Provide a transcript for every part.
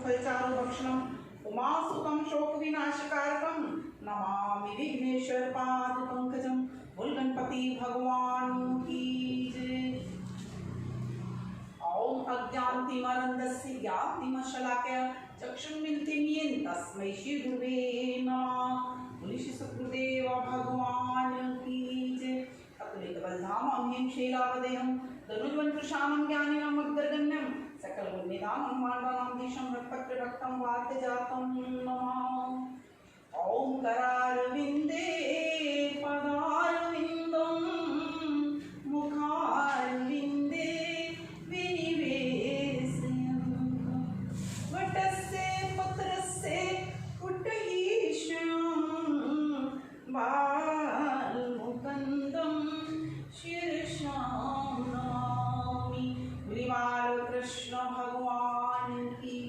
फलचारु भक्षणम उमासुतम शोक विनाशकारकम नमामि विघ्नेश्वर पाद पंकजम। बोल गणपति भगवान की जय। ओम अज्ञानतिमरन्दस्य ज्ञानतिमशलाकया चक्षुर्मिलितं तस्मै श्री गुरुवे नमः। बोलिए श्री सद्गुरुदेव भगवान की जय। अतुलितबलधामं ह्रीं शैलावदेहं धनुर्वंशशानं ज्ञानिनं मद्गर्गण्यं सकलगुणनिधानं मानवानां धीशं रक्तरक्तं वातजातं नमः। ओम करारविन्दे पदारविन्दं मुखारविन्दे विनिवेशयन् वटस्य पत्रस्य पुटईशं बालमुकुन्दं शीर्षां नमामि। गुरुवार कृष्ण भगवान की,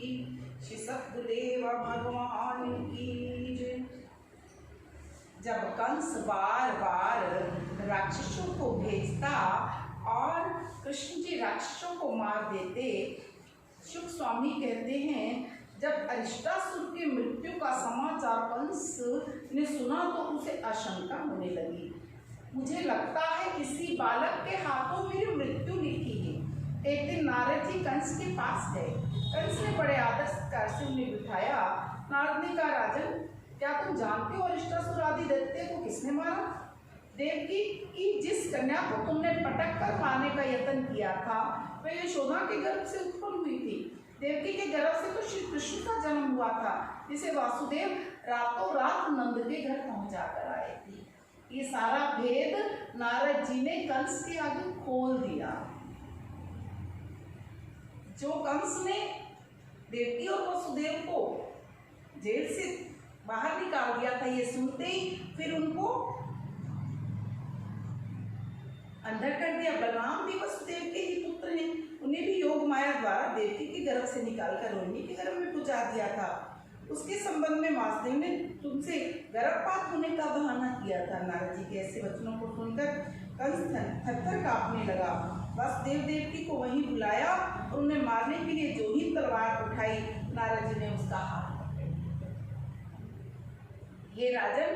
श्री सद्गुरुदेव भगवान की जय। जब कंस बार बार राक्षसों को भेजता और कृष्ण जी राक्षसों को मार देते, शुक स्वामी कहते हैं जब अरिष्टासुर की मृत्यु का समाचार कंस ने सुना तो उसे आशंका होने लगी। मुझे लगता है किसी बालक के हाथों मेरी मृत्यु लिखी है। एक दिन नारद जी कंस के पास गए। कंस ने बड़े आदर सत्कार से उन्हें बिठाया। नारद ने कहा, राजन क्या तुम जानते हो अरिष्टासुर आदि दैत्य को किसने मारा? देवकी की जिस कन्या को तुमने पटक कर मारने का यत्न किया था वह यशोदा के गर्भ से उत्पन्न हुई थी। देवकी के गर्भ से तो श्री कृष्ण का जन्म हुआ था, जिसे वासुदेव रातों रात नंद के घर पहुंचा कर आए थे। ये सारा भेद नारद जी ने कंस के आगे खोल दिया। जो कंस ने देवकी और वासुदेव को जेल से बाहर निकाल दिया था, ये सुनते ही फिर उनको अंदर कर दिया। बलराम भी वसुदेव के ही पुत्र हैं, उन्हें भी योग माया द्वारा देवकी के गर्भ से निकालकर रोहिणी के गर्भ में पहुंचा दिया था। उसके संबंध में वासुदेव ने तुमसे गर्भपात होने का बहाना किया था। नारद जी के ऐसे वचनों को सुनकर कंस थर-थर कांपने लगा। वासुदेव देवकी को वहीं बुलाया और उन्हें मारने के लिए जो ही तलवार उठाई, नारद जी ने उसका हाथ पकड़ लिया। हे राजन,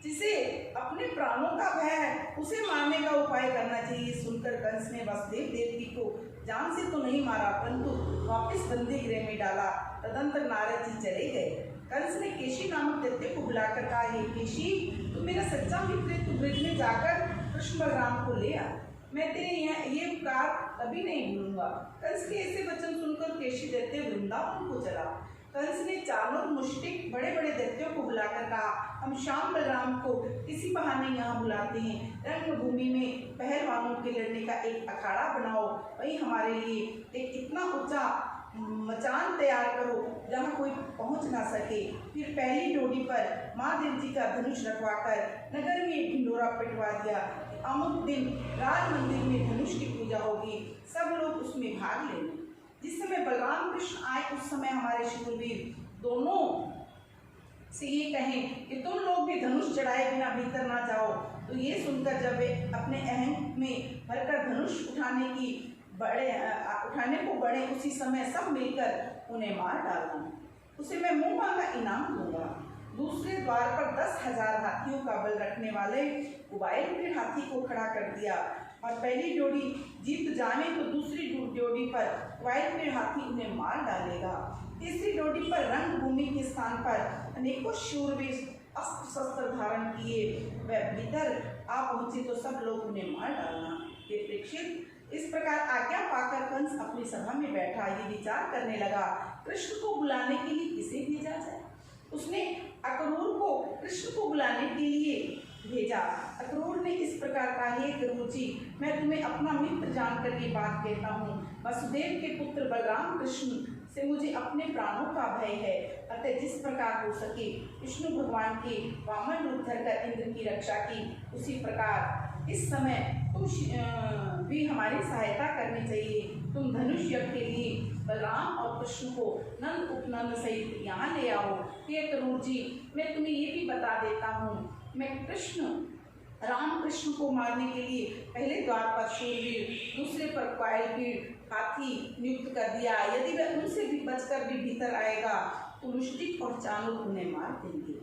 जिसे अपने प्राणों का भय है उसे मारने का उपाय करना चाहिए। सुनकर कंस ने वासुदेव देवकी को जान से तो नहीं मारा, परंतु वापस बंदी गृह में डाला। तदंतर नारद जी चले गए। कंस ने केशी नामक दैत्य को बुलाकर कहा, हे केशी, तू मेरा सच्चा मित्र है, तू ब्रज में जाकर कृष्ण बलराम को ले आ। मैं तेरे यहाँ ये उपकार कभी नहीं भूलूंगा। कंस के ऐसे वचन सुनकर केशी दैत्य वृंदावन को चला। कंस ने चाणूर मुष्टिक बड़े बड़े दैत्यों को बुलाकर कहा, हम श्याम बलराम को किसी बहाने यहाँ बुलाते हैं। रंगभूमि में पहलवानों के लड़ने का एक अखाड़ा बनाओ, वही हमारे लिए एक इतना ऊंचा मचान तैयार करो जहाँ कोई पहुँच ना सके। फिर पहली डोडी पर महादेव जी का धनुष रखवाकर नगर में एक ढिंडोरा पिटवा दिया। अमुक दिन राज मंदिर में धनुष की पूजा होगी, सब लोग उसमें भाग लेंगे। जिस समय बलराम कृष्ण आए उस समय हमारे शूरवीर दोनों से ये कहें कि तुम लोग भी धनुष चढ़ाए बिना भीतर ना जाओ। तो ये सुनकर जब वे अपने अहम में भरकर धनुष उठाने को बढ़े, उसी समय सब मिलकर उन्हें मार डालना, उसे मैं मुंह मांगा इनाम दूंगा। दूसरे द्वार पर 10,000 हाथियों का बल रखने वाले उबाइल के हाथी को खड़ा कर दिया और पहली जोड़ी जीत जाने तो दूसरी जोड़ी पर उबाइल के हाथी उन्हें मार डालेगा। तीसरी जोड़ी पर रंगभूमि के स्थान पर अनेकों शूरवीर अस्त्र शस्त्र धारण किए वह भीतर आ पहुंचे तो सब लोग उन्हें मार डालना। ये परीक्षित इस प्रकार आज्ञा पाकर कंस अपनी सभा में बैठा ये विचार करने लगा, कृष्ण को बुलाने के लिए किसे भेजा जाए। उसने अक्रूर को कृष्ण को बुलाने के लिए भेजा। अक्रूर ने इस प्रकार कहा, हे गुरु जी, मैं तुम्हें अपना मित्र जानकर ये बात कहता हूँ। वसुदेव के पुत्र बलराम कृष्ण से मुझे अपने प्राणों का भय है, अतः जिस प्रकार हो सके विष्णु भगवान के वामन रूप धरकर इंद्र की रक्षा की, उसी प्रकार इस समय तुम भी हमारी सहायता करनी चाहिए। तुम धनुष यज्ञ के लिए बलराम और कृष्ण को नंद उपनंद सहित यहाँ ले आओ। हे अक्रूर जी, मैं तुम्हें ये भी बता देता हूँ, मैं राम कृष्ण को मारने के लिए पहले द्वार पर शूरवीर, दूसरे पर कायल हाथी नियुक्त कर दिया। यदि वह उनसे भी बचकर भी भीतर आएगा तो मुष्टिक और चाणूर उन्हें मार देंगे।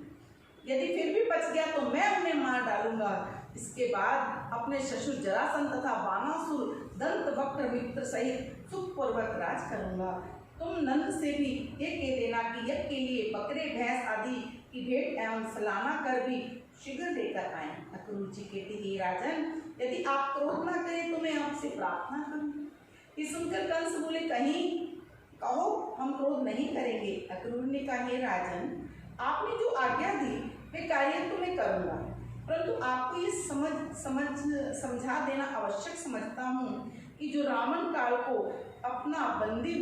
यदि फिर भी बच गया तो मैं उन्हें मार डालूंगा। इसके बाद अपने ससुर जरासंध तथा बानासुर दंतवक्र मित्र सहित सुखपूर्वक राज करूंगा। तुम नंद से भी ये कह देना कि यज्ञ के लिए बकरे भैंस आदि की भेंट एवं सलाना कर भी शीघ्र लेकर आए। अक्रूर जी कहते हे राजन, यदि आप क्रोध न करें तो मैं आपसे प्रार्थना करूं। ये सुनकर कंस बोले, कहीं कहो, हम क्रोध नहीं करेंगे। अक्रूर ने कहा, हे राजन, आपने जो आज्ञा दी वे कार्य तो मैं करूंगा, परंतु आपको ये समझा देना आवश्यक समझता हूँ कि जो रावण काल को अपना बंदी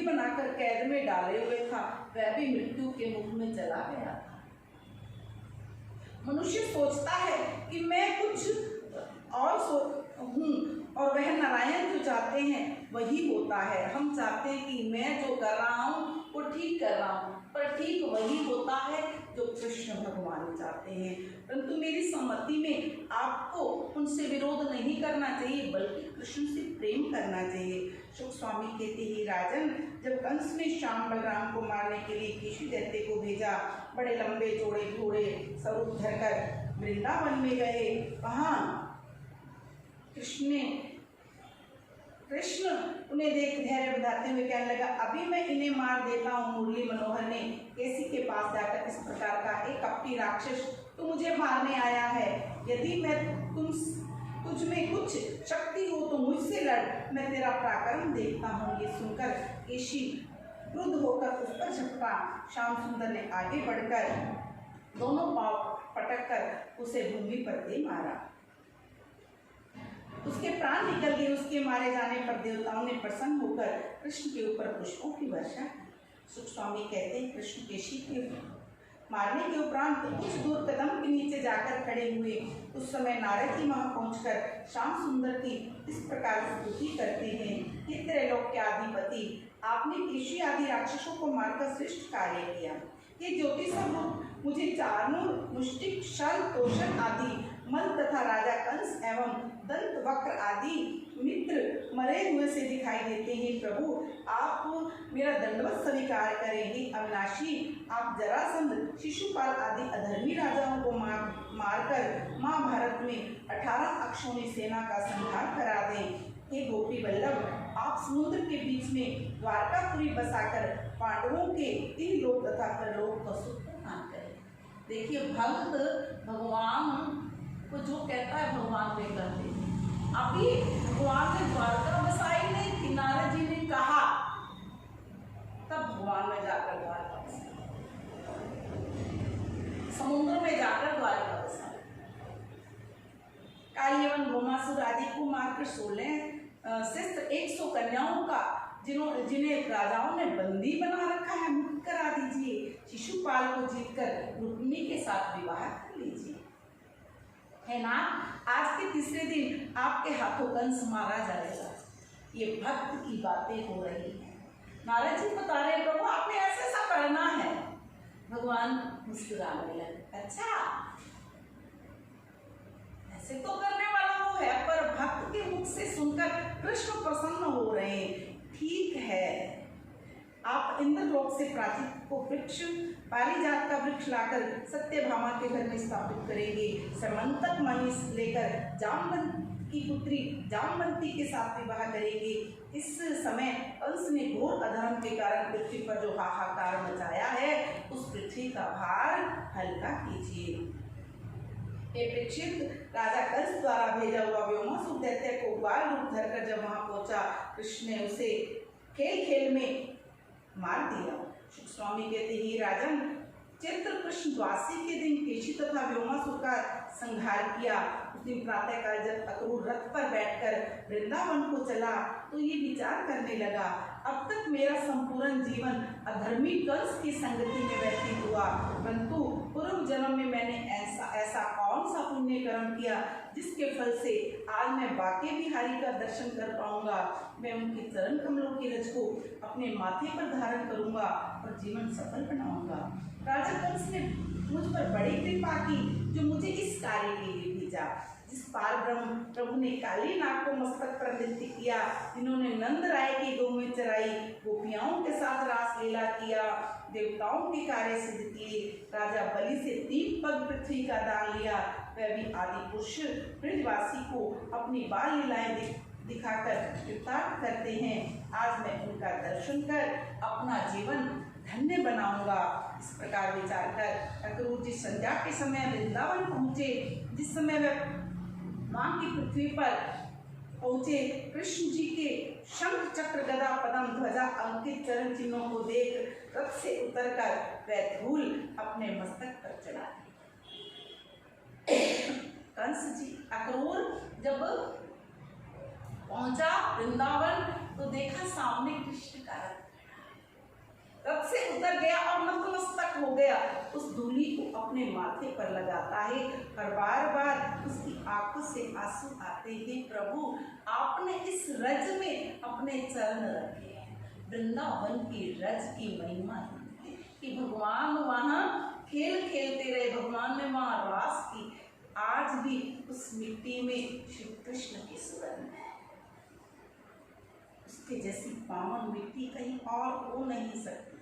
बनाकर कैद में डाले हुए था, वह भी मृत्यु के मुख में चला गया था। मनुष्य सोचता है कि मैं कुछ और हूँ और वह नारायण जो चाहते हैं वही होता है। हम चाहते हैं कि मैं जो कर रहा हूँ वो ठीक कर रहा हूँ, पर ठीक वही होता है जो कृष्ण भगवान चाहते हैं। परंतु मेरी सम्मति में आपको उनसे विरोध नहीं करना चाहिए, बल्कि कृष्ण से प्रेम करना चाहिए। शुक स्वामी कहते ही राजन, जब कंस ने श्याम बलराम को मारने के लिए केशी दैत्य को भेजा, बड़े लंबे चौड़े घोड़े स्वरूप धरकर वृंदावन में गए। वहाँ कृष्ण उन्हें देख धैर्य बधाते हुए कहने लगा, अभी मैं इन्हें मार देता हूँ। मुरली मनोहर ने केसी के पास जाकर इस प्रकार का, एक कपटी राक्षस, तू मुझे मारने आया है, यदि मैं तुझ में कुछ शक्ति हो तो मुझसे लड़, मैं तेरा पराक्रम देखता हूँ। ये सुनकर केशी क्रुद्ध होकर उस पर झपटा। श्याम सुंदर ने आगे बढ़कर दोनों पांव पटक कर उसे भूमि पर दे मारा। उसके प्राण निकल गए। उसके मारे जाने पर देवताओं ने प्रसन्न होकर कृष्ण के ऊपर पुष्पों की वर्षा की। सुख स्वामी कहते हैं, कृष्ण केशी के मारने के उपरांत कुछ दूर कदम के नीचे जाकर खड़े हुए। उस समय नारद जी वहां पहुंचकर श्याम सुंदर की इस प्रकार स्तुति करते हैं, हे त्रैलोक के अधिपति, आपने केशी आदि राक्षसों को मारकर श्रेष्ठ कार्य किया। ये ज्योतिष मुझे चाणूर, मुष्टिक, शल, तोषण आदि मल तथा राजा कंस एवं दंत वक्र आदि मित्र मरे हुए से दिखाई देते हैं। प्रभु, आप मेरा दंडवत स्वीकार करेंगे। अविनाशी, आप जरासंध, शिशुपाल आदि अधर्मी राजाओं को मारकर महाभारत में 18 अक्षौणी सेना का संहार करा दें। हे गोपी वल्लभ, आप समुद्र के बीच में द्वारकापुरी बसाकर पांडवों के तीन लोक तथा परलोक का सुख प्रदान करें। देखिए, भक्त भगवान को जो कहता है भगवान वे करते हैं। अभी भगवान ने द्वारका बसाई नहीं थी, नारद जी ने कहा, तब भगवान में जाकर द्वारका बसाई, समुद्र में जाकर द्वारका बसाई। काली एवं भौमासुर आदि को मारकर 16 शिष्ट 100 कन्याओं का जिन्हें राजाओं ने बंदी बना रखा है, मुक्त करा दीजिए। शिशुपाल को जीतकर रुक्मिणी के साथ विवाह कर लीजिए। है ना, आज के तीसरे दिन आपके हाथों कंस मारा जाएगा। ये भक्त की बातें हो रही हैं। नारद जी बता रहे, प्रभु आपने ऐसा ऐसा करना है। भगवान मुस्कुराने लगे, अच्छा ऐसे तो करने वाला वो है, पर भक्त के मुख से सुनकर कृष्ण प्रसन्न हो रहे हैं। ठीक है, आप इंद्रलोक से प्राचीन को वृक्ष, पारिजात का वृक्ष लाकर सत्यभामा के घर में स्थापित करेंगे। समंतक मणि लेकर जामवंत की पुत्री जामवंती के साथ विवाह करेंगे। इस समय कंस ने घोर अधर्म के कारण पृथ्वी पर जो हाहाकार मचाया है, उस पृथ्वी का भार हल्का कीजिए। परीक्षित, राजा कंस द्वारा भेजा हुआ व्योमासुर दैत्य को बाल रूप धरकर जब वहां पहुंचा, कृष्ण ने उसे खेल खेल में मार दिया। शुक स्वामी कहते ही राजन, चैत्र कृष्ण द्वादशी के दिन केशी तथा व्योमासुर का संहार किया। उस दिन प्रातःकाल जब अक्रूर रथ पर बैठकर वृंदावन को चला तो ये विचार करने लगा, अब तक मेरा संपूर्ण जीवन अधर्मी कंस की संगति में व्यतीत हुआ, परंतु पूर्व जन्म में मैंने ऐसा कौन सा पुण्य कर्म किया जिसके फल से आज मैं बाके बिहारी का दर्शन कर पाऊंगा। मैं उनके चरण कमलों की रज को अपने माथे पर धारण करूंगा और जीवन सफल बनाऊंगा। राजा कंस ने मुझ पर बड़ी कृपा की जो मुझे इस कार्य के लिए भेजा। जिस पार ब्रह्म प्रभु ने काली नाग को मस्तक पर नृत्य किया, जिन्होंने नंद राय की गौ में चराई, गोपियाओं के साथ रास लीला किया, देवताओं के कार्य सिद्ध किए, राजा बलि से 3 पग पृथ्वी का दान लिया, वह भी आदि पुरुष ब्रजवासी को अपनी बाल लीलाएं दिखाकर कृतार्थ करते हैं। आज मैं उनका दर्शन कर अपना जीवन धन्य बनाऊंगा। इस प्रकार विचार कर अक्रूर जी संध्या के समय वृंदावन पहुंचे। जिस समय वह मां की पृथ्वी पर पहुंचे, कृष्ण जी के शंख चक्र गदा पद्म ध्वजा अंकित चरण चिन्हों को देख रथ से उतरकर वह धूल अपने मस्तक पर चढ़ा दी। कंस जी अक्रूर जब पहुंचा वृंदावन तो देखा सामने कृष्ण का रथ से उतर गया और नतमस्तक हो गया। उस धूली को अपने माथे पर लगाता है और बार बार उसकी आंखों से आंसू आते हैं। प्रभु आपने इस रज में अपने चरण रखे हैं। वृंदावन की रज की महिमा है कि भगवान वहां खेल खेलते रहे, भगवान ने वहां रास की। आज भी उस मिट्टी में श्री कृष्ण की सुगंध है। उसके जैसी पावन मिट्टी कहीं और हो नहीं सकती।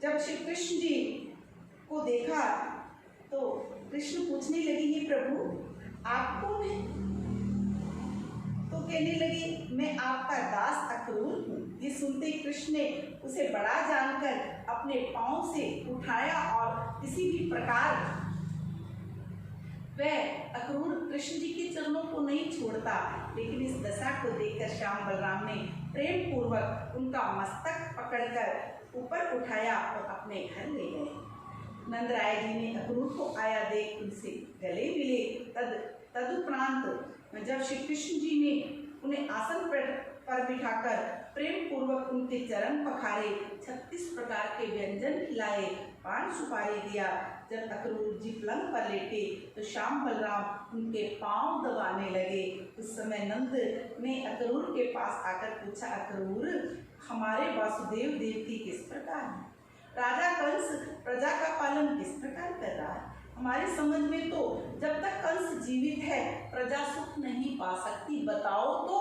जब श्री कृष्ण जी को देखा तो कृष्ण पूछने लगी, हे प्रभु आप कौन है? तो कहने लगी, मैं आपका दास अक्रूर हूँ। ये सुनते ही कृष्ण ने उसे बड़ा जानकर अपने पांव से उठाया और किसी भी प्रकार वह अक्रूर कृष्ण जी के चरणों को नहीं छोड़ता। लेकिन इस दशा को देखकर श्याम बलराम ने प्रेम पूर्वक उनका मस्तक पकड़कर ऊपर उठाया और अपने घर ले गए। नंद राय जी ने अक्रूर को आया देख उनसे गले मिले। तदुपरांत जब श्री कृष्ण जी ने उन्हें आसन पर बिठाकर प्रेम पूर्वक उनके चरण पखारे, 36 प्रकार के व्यंजन खिलाए, पान सुपारी दिया। जब अक्रूर जी पलंग पर लेटे तो श्याम बलराम उनके पांव दबाने लगे। उस समय नंद ने अक्रूर के पास आकर पूछा, अक्रूर हमारे वासुदेव देवकी किस प्रकार है? राजा कंस प्रजा का पालन किस प्रकार कर रहा है? हमारे समझ में तो जब तक कंस जीवित है प्रजा सुख नहीं पा सकती। बताओ तो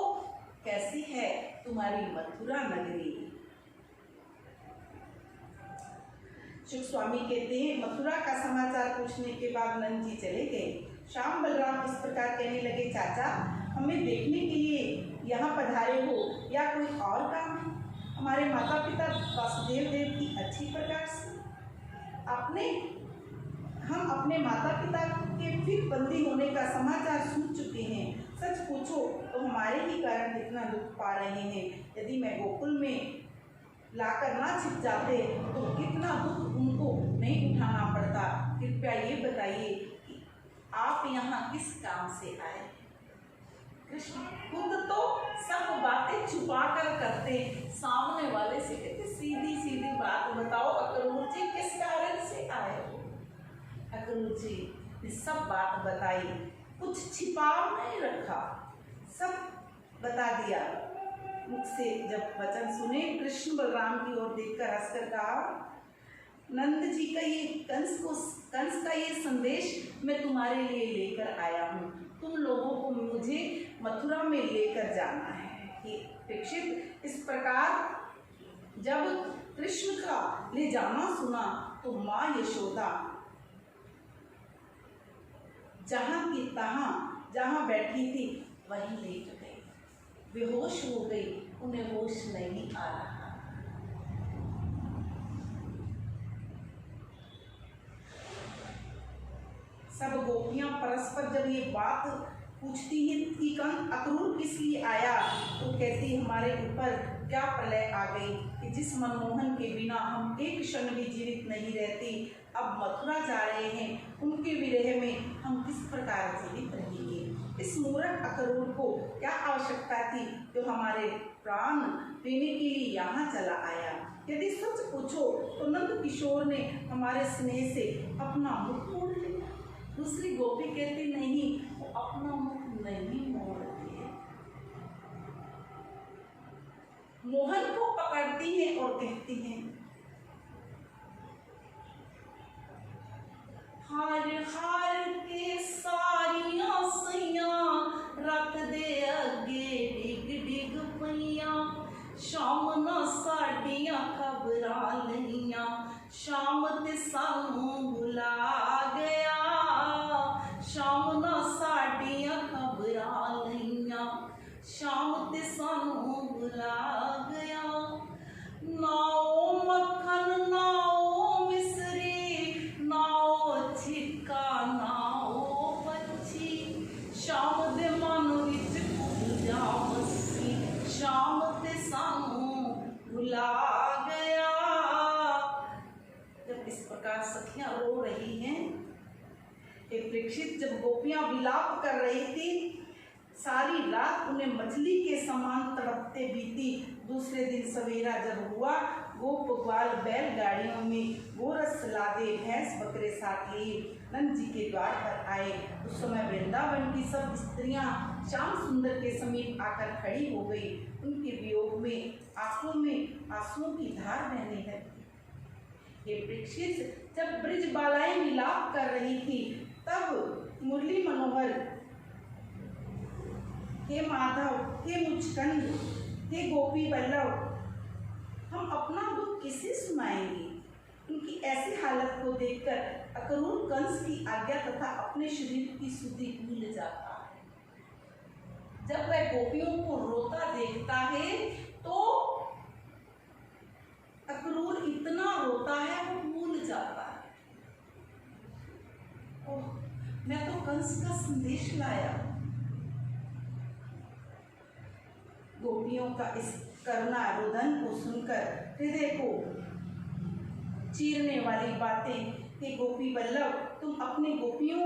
कैसी है तुम्हारी मथुरा नगरी? शुक स्वामी कहते हैं, मथुरा का समाचार पूछने के बाद नंद जी चले गए। श्याम बलराम इस प्रकार कहने लगे, चाचा हमें देखने के लिए यहाँ पधारे हो या कोई और काम है? हमारे माता पिता वासुदेव देव की अच्छी प्रकार से हम अपने माता पिता के फिर बंदी होने का समाचार सुन चुके हैं। सच पूछो तो हमारे ही कारण कितना दुख पा रहे हैं। यदि मैं गोकुल में लाकर ना छिप जाते तो कितना दुख उनको नहीं उठाना पड़ता। कृपया ये बताइए कि आप यहाँ किस काम से आए? कृष्ण खुद तो सब बातें छुपा कर करते, सामने वाले से कहते सीधी सीधी बात बताओ, अक्रूर जी किस कारण से आए हो? अक्रूर जी ने सब बात बताई, कुछ छिपा नहीं रखा, सब बता दिया। मुख से जब वचन सुने कृष्ण बलराम की ओर देखकर हंसकर कहा, नंद जी का ये कंस का ये संदेश मैं तुम्हारे लिए लेकर आया हूँ। तुम लोगों को मुझे मथुरा में लेकर जाना है। ये परीक्षित इस प्रकार जब कृष्ण का ले जाना सुना तो माँ यशोदा जहाँ की तहाँ जहाँ बैठी थी वहीं लेट गई, बेहोश हो गई, उन्हें होश नहीं आ रहा। सब गोपियां परस्पर जब ये बात पूछती है कि अक्रूर किस लिए आया, तो कहती हमारे ऊपर क्या प्रलय आ गई कि जिस मनमोहन के बिना हम एक क्षण भी जीवित नहीं रहती। अब मथुरा जा रहे हैं, उनके विरह में हम किस प्रकार जीवित रहेंगे। इस मूर्ख अक्रूर को क्या आवश्यकता थी जो हमारे प्राण देने के लिए यहाँ चला आया। यदि सच पूछो तो नंद किशोर ने हमारे स्नेह से अपना मुख मोड़ लिया। दूसरी गोपी कहती नहीं, वो अपना मुख नहीं मोड़ती है, मोहन को पकड़ती है और कहती हैं, हाय हाय शाम ना साडियां खबरां लईयां, शाम ते सानू बुला गया। शाम ना साडियां खबरां लईयां, शाम ते सानू बुला गया। ना ओ मक्खन ना ओ मिसरी, ना ओ छिक्का ना ओ पच्छी, शाम दे मन विच पूजा मस्सी, शाम ते सानू बुला गया। जब इस प्रकार सखियां रो रही हैं, परीक्षित जब गोपियां विलाप कर रही थी, सारी रात उन्हें मछली के समान तड़पते बीती। दूसरे दिन सवेरा जब हुआ, गोप ग्वाल बैलगाड़ियों में गोरस लादे भैंस बकरे साथ लिए नंद जी के द्वार पर आए। उस समय वृंदावन की सब स्त्रियां श्याम सुंदर के समीप आकर खड़ी हो गई। उनके वियोग में आंखों में आंसुओं की धार बहने लगी। ये परीक्षित जब ब्रिज बालाएं विलाप कर रही थी, तब मुरली मनोहर, हे माधव, हे मुचकंद, हे गोपी वल्लभ, हम अपना दुख किसे सुनाएंगे। उनकी ऐसी हालत को देखकर अक्रूर कंस की आज्ञा तथा अपने शरीर की शुद्धि भूल जाता है। जब वह गोपियों को रोता देखता है तो अक्रूर इतना रोता है वो भूल जाता है। ओह, मैं तो कंस का संदेश लाया। गोपियों का इस करुणा रोदन को सुनकर हृदय को चीरने वाली बातें, हे गोपी वल्लभ, तुम अपने गोपियों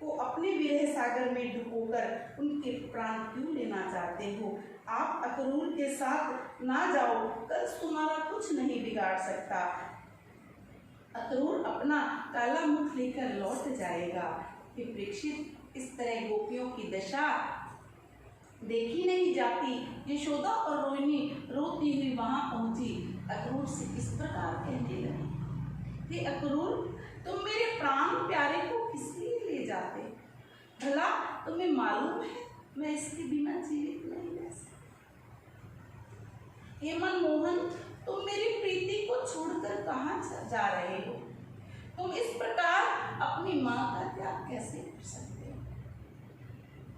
को अपने विरह सागर में डुबोकर उनके प्राण क्यों लेना चाहते हो। आप अक्रूर के साथ ना जाओ, कंस तुम्हारा कुछ नहीं बिगाड़ सकता। अक्रूर अपना काला मुख लेकर लौट जाएगा। कि परीक्षित, इस तरह गोपियों की दशा देखी नहीं जाती। यशोदा और रोहिणी रोती हुई वहां पहुंची, अक्रूर से इस प्रकार कहने लगी, हे अक्रूर, तुम मेरे प्राण प्यारे को किस लिए ले जाते। भला तुम्हें मालूम है मैं इसके बिना जीवित नहीं रह सकती। हे मनमोहन, तुम मेरी प्रीति को छोड़कर कहाँ जा रहे हो। तुम इस प्रकार अपनी माँ का त्याग कैसे कर सकते हो।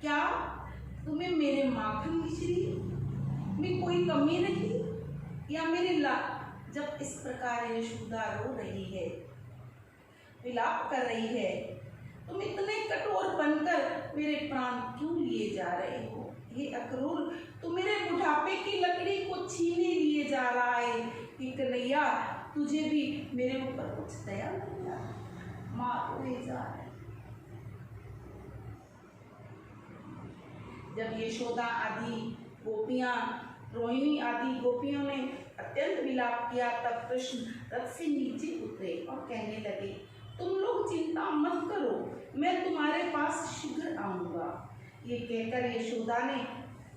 क्या तुम्हें मेरे माखन मिश्री में कोई कमी नहीं या मेरे जब इस प्रकार यशोदा रो रही है, विलाप कर रही है, तुम इतने कठोर बनकर मेरे प्राण क्यों लिए जा रहे हो। हे अक्रूर, तू मेरे बुढ़ापे की लकड़ी को छीने लिए जा रहा है। कि कन्हैया, तुझे भी मेरे ऊपर कुछ दया नहीं आ रहा, मार हुए जा रहे। जब यशोदा आदि गोपियां, रोहिणी आदि गोपियों ने अत्यंत विलाप किया, तब कृष्ण रथ से नीचे उतरे और कहने लगे, तुम लोग चिंता मत करो, मैं तुम्हारे पास शीघ्र आऊंगा। ये कहकर यशोदा ने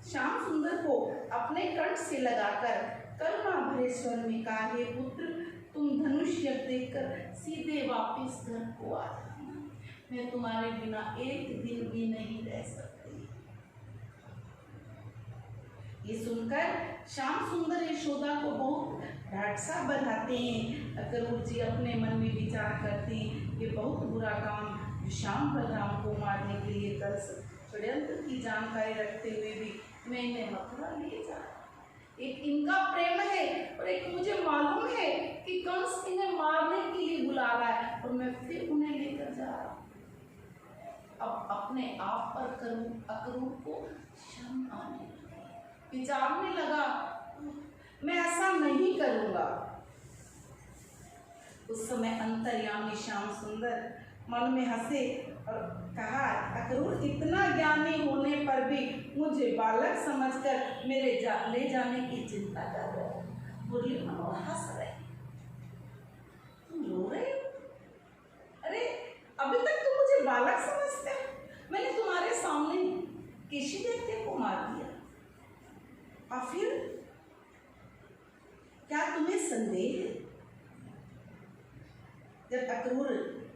श्याम सुंदर को अपने कंठ से लगाकर करुणा भरे स्वर में कहा, हे पुत्र, तुम धनुष यज्ञ देखकर सीधे वापिस घर को आ जाना। मैं तुम्हारे बिना एक दिन भी नहीं रह सकती। ये सुनकर श्याम सुंदर यशोदा को बहुत ढाढ़सा बधाते हैं। अक्रूर जी अपने मन में विचार करते हैं, ये बहुत बुरा काम जो श्याम बलराम को मारने के लिए कंस षड्यंत्र की जानकारी रखते हुए भी मैं इन्हें मथुरा ले जा रहा। एक इनका प्रेम है और एक मुझे मालूम है कि कंस इन्हें मारने के लिए बुला रहा है और मैं फिर उन्हें लेकर जा रहा हूँ। अब अपने आप पर अक्रूर को शर्म आने लगी, विचारने लगा, मैं ऐसा नहीं करूंगा। उस समय अंतर्यामी श्याम सुंदर मन में हंसे और कहा, अक्रूर इतना ज्ञानी होने पर भी मुझे बालक समझकर मेरे ले जाने की चिंता कर रहे हो। मुरली मनोहर हंस रहे, तुम रो रहे हो। अरे अभी तक तुम मुझे बालक समझते हो, मैंने तुम्हारे सामने केशी दैत्य को मार दिया और फिर क्या तुम्हें संदेह है। जब अक्रूर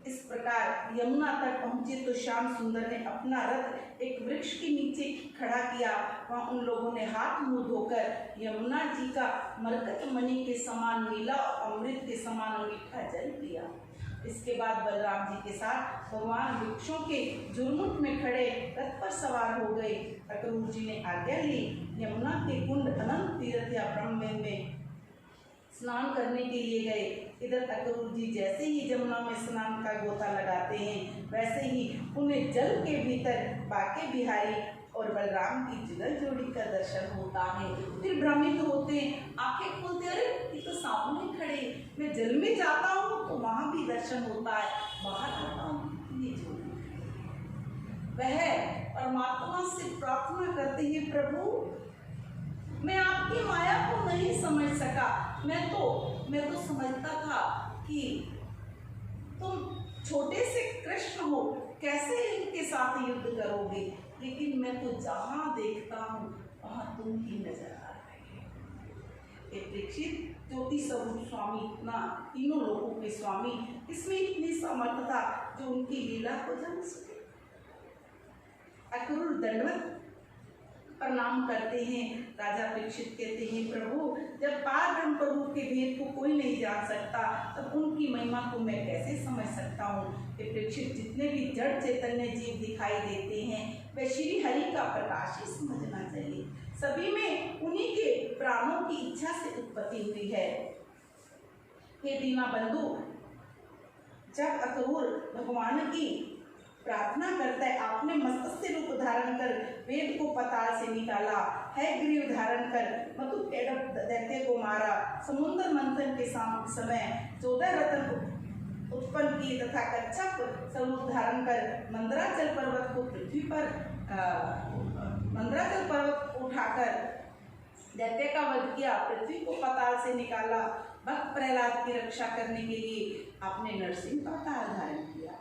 इस प्रकार यमुना तक पहुंचे तो श्याम सुंदर ने अपना रथ एक वृक्ष के नीचे खड़ा किया। वहां उन लोगों ने हाथ मुंह धोकर यमुना जी का मरकत मणि के समान नीला और अमृत के समान मीठा जल पिया। इसके बाद बलराम जी के साथ भगवान वृक्षों के झुरमुट में खड़े रथ पर सवार हो गए। अक्रूर जी ने आज्ञा ली। यमुना के कुंड अनंत तीर्थ या ब्रह्मवेद में स्नान करने के लिए गए। इधर अक्रूर जी जैसे ही यमुना में स्नान का गोता लगाते हैं वैसे ही उन्हें जल के भीतर बाके बिहारी और बलराम की जुगल जोड़ी का दर्शन होता है। फिर भ्रमित होते, आंखें खोलते, अरे ये तो सामने खड़े, मैं जल में जाता हूँ तो वहां भी दर्शन होता है, बाहर आता हूँ ये जोड़ी। वह परमात्मा से प्रार्थना करते हैं, प्रभु मैं आपकी माया को नहीं समझ सका। मैं तो समझता था कि तुम छोटे से कृष्ण हो, कैसे इनके साथ युद्ध करोगे, लेकिन मैं तो जहां देखता हूँ वहां तुम ही नजर आ रहे हो। ये परीक्षित ज्योति स्वरूप स्वामी, इतना तीनों लोगों के स्वामी, इसमें इतनी समर्थता जो उनकी लीला को जान सके। अक्रूर दंडवत प्रणाम करते हैं। राजा परीक्षित कहते हैं, प्रभु जब पार ब्रह्म प्रभु के भेद को कोई नहीं जान सकता तब उनकी महिमा को मैं कैसे समझ सकता हूँ। कि परीक्षित जितने भी जड़ चैतन्य जीव दिखाई देते हैं वे श्री हरि का प्रकाश ही समझना चाहिए। सभी में उन्हीं के प्राणों की इच्छा से उत्पत्ति हुई है। हे दीना बंधु, जब अक्रूर भगवान की प्रार्थना करता है, आपने मत्स्य रूप धारण कर वेद को पताल से निकाला, है ग्रीव धारण कर मधु दैत्य को मारा, समुद्र मंथन के समय 14 रत्न उत्पन्न किए तथा कच्छप स्वरूप धारण कर मंदराचल पर्वत को पृथ्वी पर मंदराचल पर्वत उठाकर दैत्य का वध किया, पृथ्वी को पताल से निकाला। भक्त प्रहलाद की रक्षा करने के लिए आपने नरसिंह अवतार धारण किया।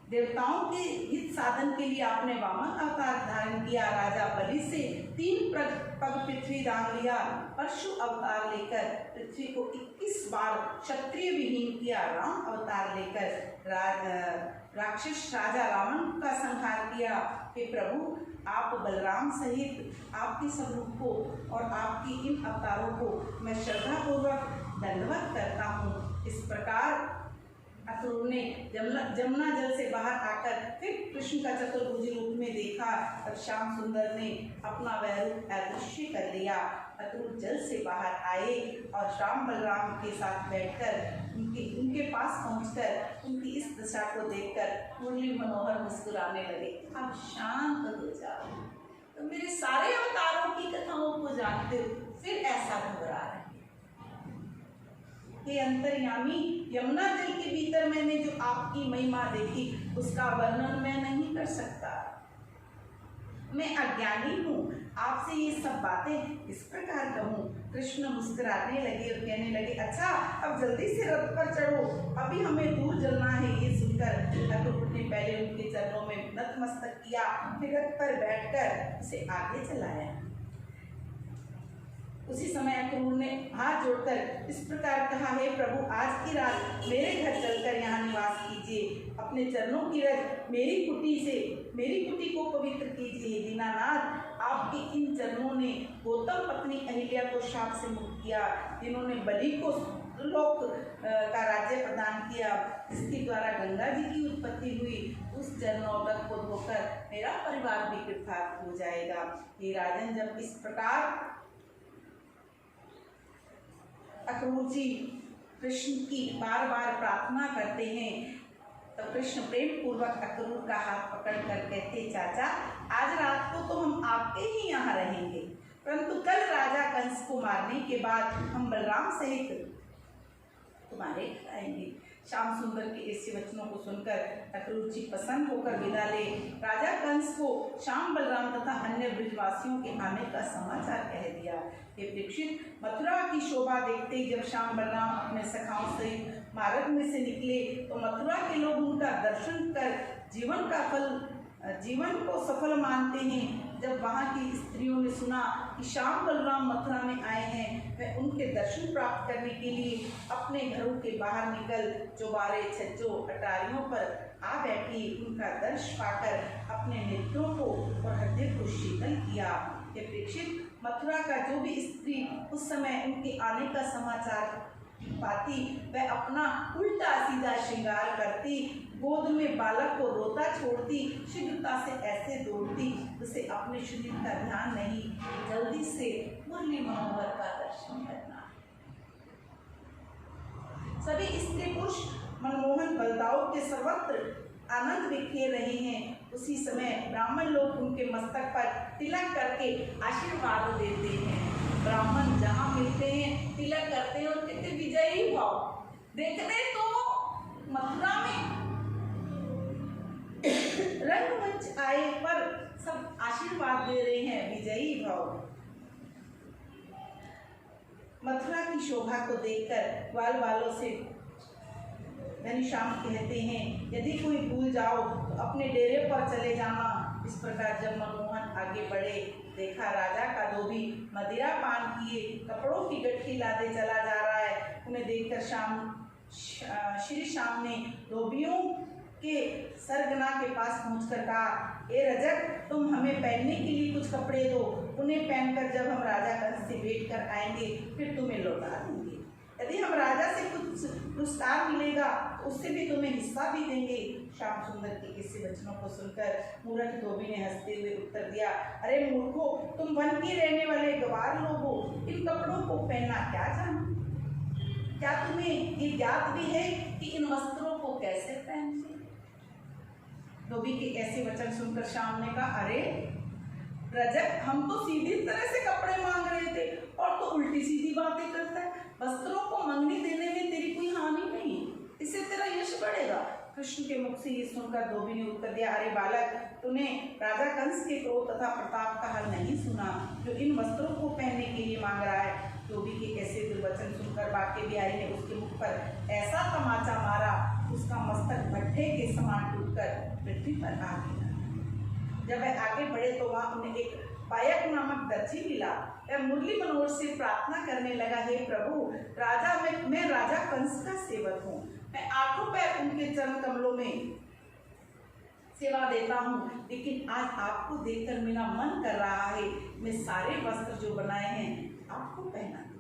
देवताओं के हित साधन के लिए आपने वामन अवतार धारण किया। राजा बलि से 3 पग पृथ्वी दान लिया। परशु अवतार लेकर पृथ्वी को 21 बार क्षत्रिय विहीन किया। राम अवतार लेकर राक्षस राजा रावण का संहार किया। हे प्रभु, आप बलराम सहित आपके स्वरूप को और आपकी इन अवतारों को मैं श्रद्धापूर्वक दंडवत करता हूँ। इस प्रकार अक्रूर ने जमुना जल से बाहर आकर फिर कृष्ण का चतुर्भुज रूप में देखा। तब श्याम सुंदर ने अपना वह रूप अदृश्य कर लिया। अक्रूर जल से बाहर आए और श्याम बलराम के साथ बैठकर उनके पास पहुंचकर उनकी इस दशा को देखकर मुरली मनोहर मुस्कुराने लगे। अब शांत हो जाओ, तो मेरे सारे अवतारों की कथाओं को जानते हो, फिर ऐसा घबरा रहे। हे अंतर्यामी, यमुना जल के भीतर मैंने जो आपकी महिमा देखी उसका वर्णन मैं नहीं कर सकता। मैं अज्ञानी हूँ, आपसे ये सब बातें इस प्रकार कहूँ। कृष्ण मुस्कुराने लगे और कहने लगे, अच्छा अब जल्दी से रथ पर चढ़ो, अभी हमें दूर चलना है। ये सुनकर अक्रूर ने पहले उनके चरणों में नतमस्तक किया, फिर रथ पर बैठकर उसे आगे चलाया। उसी समय अक्रूर ने हाथ जोड़कर इस प्रकार कहा, हे प्रभु, आज की रात मेरे घर चलकर यहाँ निवास कीजिए। अपने चरणों की रज मेरी कुटी को पवित्र कीजिए। दीनानाथ, आपके इन चरणों ने गौतम पत्नी अहिल्या को शाप से मुक्त किया, जिन्होंने बलि को लोक का राज्य प्रदान किया, जिसके द्वारा गंगा जी की उत्पत्ति हुई। उस चरणोदक को धोकर मेरा परिवार भी कृतार्थ हो जाएगा। हे राजन, जब इस प्रकार अक्रूर जी कृष्ण की बार बार प्रार्थना करते हैं तो कृष्ण प्रेम पूर्वक अक्रूर का हाथ पकड़कर कहते, चाचा आज रात को तो हम आपके ही यहाँ रहेंगे, परंतु कल राजा कंस को मारने के बाद हम बलराम सहित तुम्हारे घर आएंगे। श्याम सुंदर के ऐसे वचनों को सुनकर अक्रूर जी प्रसन्न होकर विदा ले राजा कंस को श्याम बलराम तथा अन्य ब्रजवासियों के आने का समाचार कह दिया। ये परीक्षित, मथुरा की शोभा देखते ही जब श्याम बलराम अपने सखाओं से मार्ग में से निकले तो मथुरा के लोग उनका दर्शन कर जीवन को सफल मानते हैं। जब वहाँ की स्त्रियों ने सुना कि श्याम बलराम मथुरा में आए हैं, वह उनके दर्शन प्राप्त करने के लिए अपने घरों के बाहर निकल चौबारे छज्जों अटारियों पर आ बैठी। उनका दर्श पाकर अपने नेत्रों को और हृदय को शीतल किया। हे परीक्षित, मथुरा का जो भी स्त्री उस समय उनके आने का समाचार पाती, वह अपना उल्टा सीधा श्रृंगार करती, गोद में बालक को रोता छोड़ती, शीघ्रता से ऐसे दौड़ती जैसे अपने शरीर का ध्यान नहीं, जल्दी से मुरली मनोहर का दर्शन करना। सभी स्त्री पुरुष मनमोहन बलदाव के सर्वत्र आनंद बिखेर रहे हैं। उसी समय ब्राह्मण लोग उनके मस्तक पर तिलक करके आशीर्वाद देते हैं। ब्राह्मण जहाँ मिलते हैं तिलक करते हैं और कहते विजयी भाव। देखने तो मथुरा में रंगमंच आए पर सब आशीर्वाद दे रहे हैं, विजयी भाव। मथुरा की शोभा को देखकर ग्वाल वालों से घनश्याम कहते हैं, यदि कोई भूल जाओ तो अपने डेरे पर चले जाना। इस प्रकार जब मनमोहन आगे बढ़े, देखा राजा का धोबी मदिरा पान किए कपड़ों की गठरी लादे चला जा रहा है। उन्हें देखकर श्री श्याम ने धोबियों के सरगना के पास पहुंचकर कहा, ए रजक, तुम हमें पहनने के लिए कुछ कपड़े दो। उन्हें पहनकर जब हम राजा कंस से भेंट कर आएंगे फिर तुम्हें लौटा देंगे। यदि हम राजा से कुछ पुरस्कार मिलेगा तो उससे भी तुम्हें हिस्सा भी देंगे। श्याम सुंदर के किसी वचनों को सुनकर मूर्ख धोबी ने हंसते हुए उत्तर दिया, अरे मूर्खो, तुम वन के रहने वाले गवार लोग हो, इन कपड़ों को पहनना क्या जानो? क्या तुम्हें ये ज्ञात भी है कि इन वस्त्रों को कैसे पहनते? धोबी के ऐसे वचन सुनकर श्याम ने कहा, अरे रजक, हम तो सीधी तरह से कपड़े मांग रहे थे और तो उल्टी सीधी बातें करता है। वस्त्रों को मंगनी देने में तेरी कोई हानि नहीं, इससे तेरा यश बढ़ेगा। कृष्ण के मुख से ये सुनकर धोबी ने उत्तर दिया, अरे बालक, तूने राजा कंस के क्रोध तथा प्रताप का हाल नहीं सुना जो इन वस्त्रों को पहनने के लिए मांग रहा है। धोबी के ऐसे दुर्वचन सुनकर बाके बिहारी ने उसके मुख पर ऐसा तमाचा मारा, उसका मस्तक भट्ठे के समान टूटकर पृथ्वी पर आ गया। जब वह आगे बढ़े तो वहां उन्हें एक पायक नामक दर्जी मिला। वह मुरली मनोहर से प्रार्थना करने लगा, हे प्रभु, मैं राजा कंस का सेवक हूँ। मैं आठों पैर उनके चरण कमलों में सेवा देता हूँ, लेकिन आज आपको देखकर मेरा मन कर रहा है मैं सारे वस्त्र जो बनाए हैं आपको पहना दूं।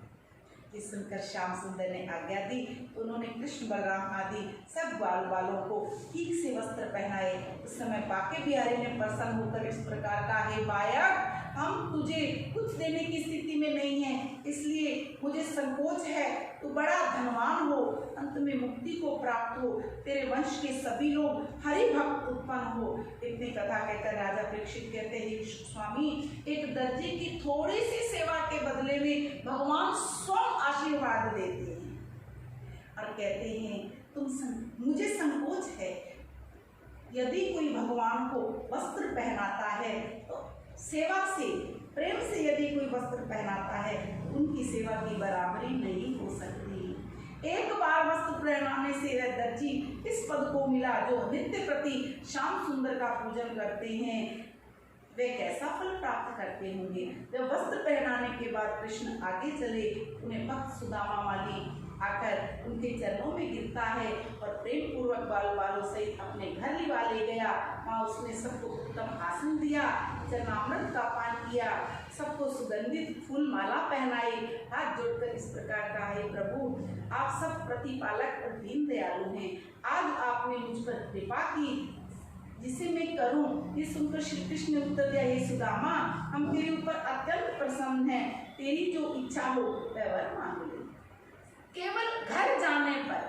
ये सुनकर श्याम सुंदर ने आज्ञा दी तो उन्होंने कृष्ण बलराम आदि सब ग्वाल वालों को ठीक से वस्त्र पहनाए। उस समय बाके बिहारी ने प्रसन्न होकर इस प्रकार कहा, हे बायक, हम तुझे कुछ देने की स्थिति में नहीं है, इसलिए मुझे संकोच है। तू बड़ा धनवान हो, अंत में मुक्ति को प्राप्त हो, तेरे वंश के सभी लोग हरि भक्त उत्पन्न हो। इतनी कथा कहकर राजा परीक्षित कहते हैं, स्वामी, एक दर्जी की थोड़ी सी सेवा के बदले में भगवान स्वयं आशीर्वाद देते हैं और कहते हैं, मुझे संकोच है, यदि कोई भगवान को वस्त्र पहनाता है तो सेवा से, प्रेम से यदि कोई वस्त्र पहनाता है उनकी सेवा की बराबरी नहीं हो सकती। एक बार वस्त्र पहनाने से वह दर्जी इस पद को मिला जो नित्य प्रति श्याम सुंदर का पूजन करते हैं, वे कैसा फल प्राप्त करते होंगे। जब वस्त्र पहनाने के बाद कृष्ण आगे चले, उन्हें भक्त सुदामा माली आकर उनके चरणों में गिरता है और प्रेम पूर्वक बाल बालों सहित अपने घर लिवा ले गया। वहाँ उसने सबको उत्तम आसन दिया, चरणामृत का पान किया, सबको सुगंधित फूल माला पहनाई, हाथ जोड़कर इस प्रकार कहा, हे प्रभु, आप सब प्रतिपालक और दीन दयालु हैं। आज आपने मुझ पर कृपा की जिसे मैं करूं। ये सुनकर श्री कृष्ण ने उत्तर दिया, हे सुदामा, हम तेरे ऊपर अत्यंत प्रसन्न हैं, तेरी जो इच्छा हो वह वर मांग ले। केवल घर जाने पर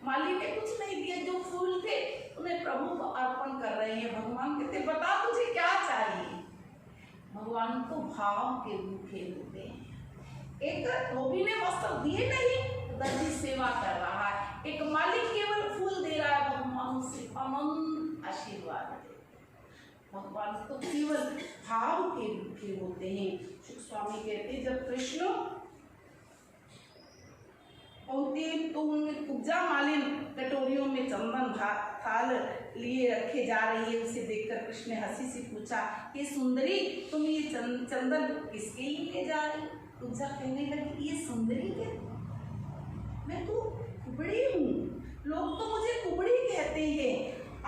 माली ने कुछ नहीं दिया, जो फूल थे उन्हें प्रभु को अर्पण कर रहे हैं। भगवान कहते, बता तुझे क्या चाहिए। भगवान तो भाव के भूखे होते हैं। एक धोबी ने वस्त्र दिए नहीं, दर्जी सेवा कर रहा है। एक मालिक केवल फूल दे रहा है, भगवान से अनंत आशीर्वाद दे। भगवान तो केवल भाव के भूखे होते हैं। शुक स्वामी कहते, जब कृष्ण पहुंचे तो उनमें कुब्जा मालिन कटोरियों में चंदन थाल लिए रखे जा रही है। उसे देखकर कृष्ण ने हंसी से पूछा, ये सुंदरी, तुम ये चंदन किसके लिए जा रही? कुब्जा कहने लगी, ये सुंदरी क्या? मैं तो कुबड़ी हूँ, लोग तो मुझे कुबड़ी कहते हैं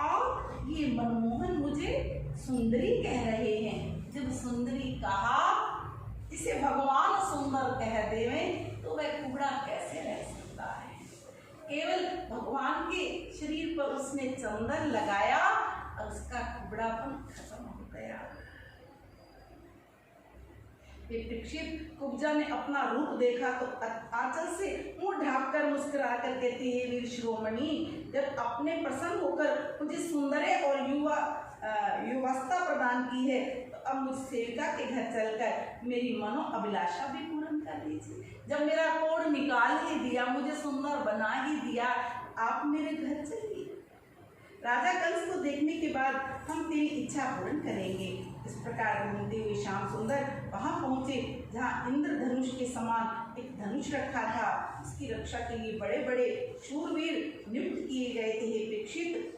और ये मनमोहन मुझे सुंदरी कह रहे हैं। जब सुंदरी कहा, जिसे भगवान सुंदर कह देवे तो वह कुबड़ा कैसे रह सकता है? केवल भगवान के शरीर पर उसने चंदन लगाया और उसका कुबड़ापन खत्म हो गया। परीक्षित, कुब्जा ने अपना रूप देखा तो आंचल से मुंह ढांककर मुस्कुरा कर कहती है, वीर शिरोमणि, जब आपने प्रसन्न होकर मुझे सुंदर और युवावस्था प्रदान की है तो अब मुझ सेविका के घर चलकर मेरी मनो अभिलाषा भी पूर्ण कर दीजिए। जब मेरा कोढ़ निकाल ही दिया, मुझे सुंदर बना ही दिया, आप मेरे घर चलिए। राजा कंस को देखने के बाद हम तेरी इच्छा पूर्ण करेंगे। इस प्रकार घूमते हुए श्याम सुंदर वहां पहुंचे जहां इंद्रधनुष के समान एक धनुष रखा था। उसकी रक्षा के लिए बड़े बड़े शूरवीर नियुक्त किए गए थे। परीक्षित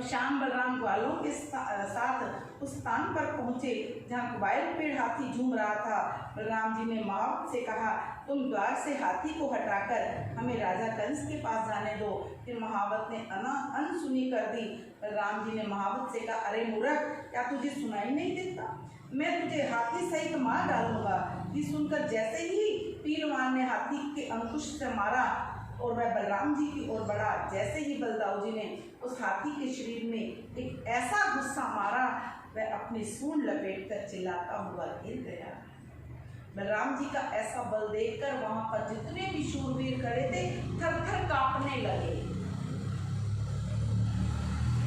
श्याम बलराम ग्वालों के साथ उस स्थान पर पहुंचे जहाँ कुबाइल पेड़ हाथी झूम रहा था। बलराम जी ने महावत से कहा, तुम द्वार से हाथी को हटाकर हमें राजा कंस के पास जाने दो। फिर महावत ने अनसुनी कर दी। बलराम जी ने महावत से कहा, अरे मूर्ख, क्या तुझे सुनाई नहीं देता? मैं तुझे हाथी सहित मार डालूंगा। ये सुनकर जैसे ही पीलवान ने हाथी के अंकुश से मारा और वह बलराम जी की ओर बढ़ा, जैसे ही बलदाऊ जी ने उस हाथी के शरीर में एक ऐसा गुस्सा मारा, वह अपनी सूंड लपेटकर चिल्लाता हुआ गिर गया। बलराम जी का ऐसा बल देखकर वहां पर जितने भी शूरवीर खड़े थे थर थर कांपने लगे।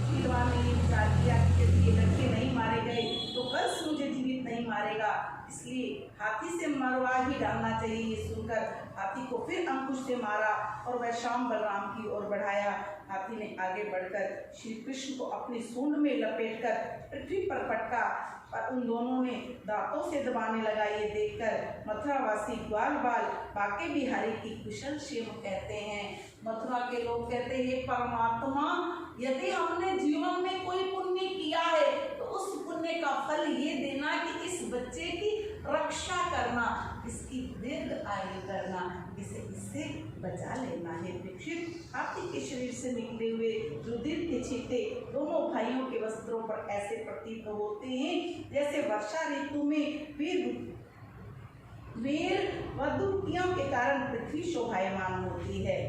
पीलवान ने ये विचार किया कि यदि ये लड़के नहीं मारे गए तो कंस मुझे जीवित नहीं मारेगा, इसलिए हाथी से मरवा ही डालना चाहिए। ये सुनकर हाथी को फिर अंकुश से मारा और वह श्याम बलराम की ओर बढ़ाया। हाथी ने आगे बढ़कर श्री कृष्ण को अपनी सूंड में लपेटकर पृथ्वी पर पटका और उन दोनों ने दांतों से दबाने लगा। ये देखकर मथुरावासी ग्वाल बाल बाके बिहारी की कुशल क्षेम कहते हैं। मथुरा के लोग कहते हैं, परमात्मा, यदि हमने जीवन में कोई पुण्य किया है तो उस पुण्य का फल ये देना कि इस बच्चे की रक्षा करना, इसकी दीर्घ आयु करना, इसे इससे बचा लेना है। परीक्षित, हाथी के शरीर से निकले हुए रुधिर के छींटे दोनों भाइयों के वस्त्रों पर ऐसे प्रतीत होते हैं जैसे वर्षा ऋतु में वीर वधुतियों के कारण पृथ्वी शोभायमान होती है।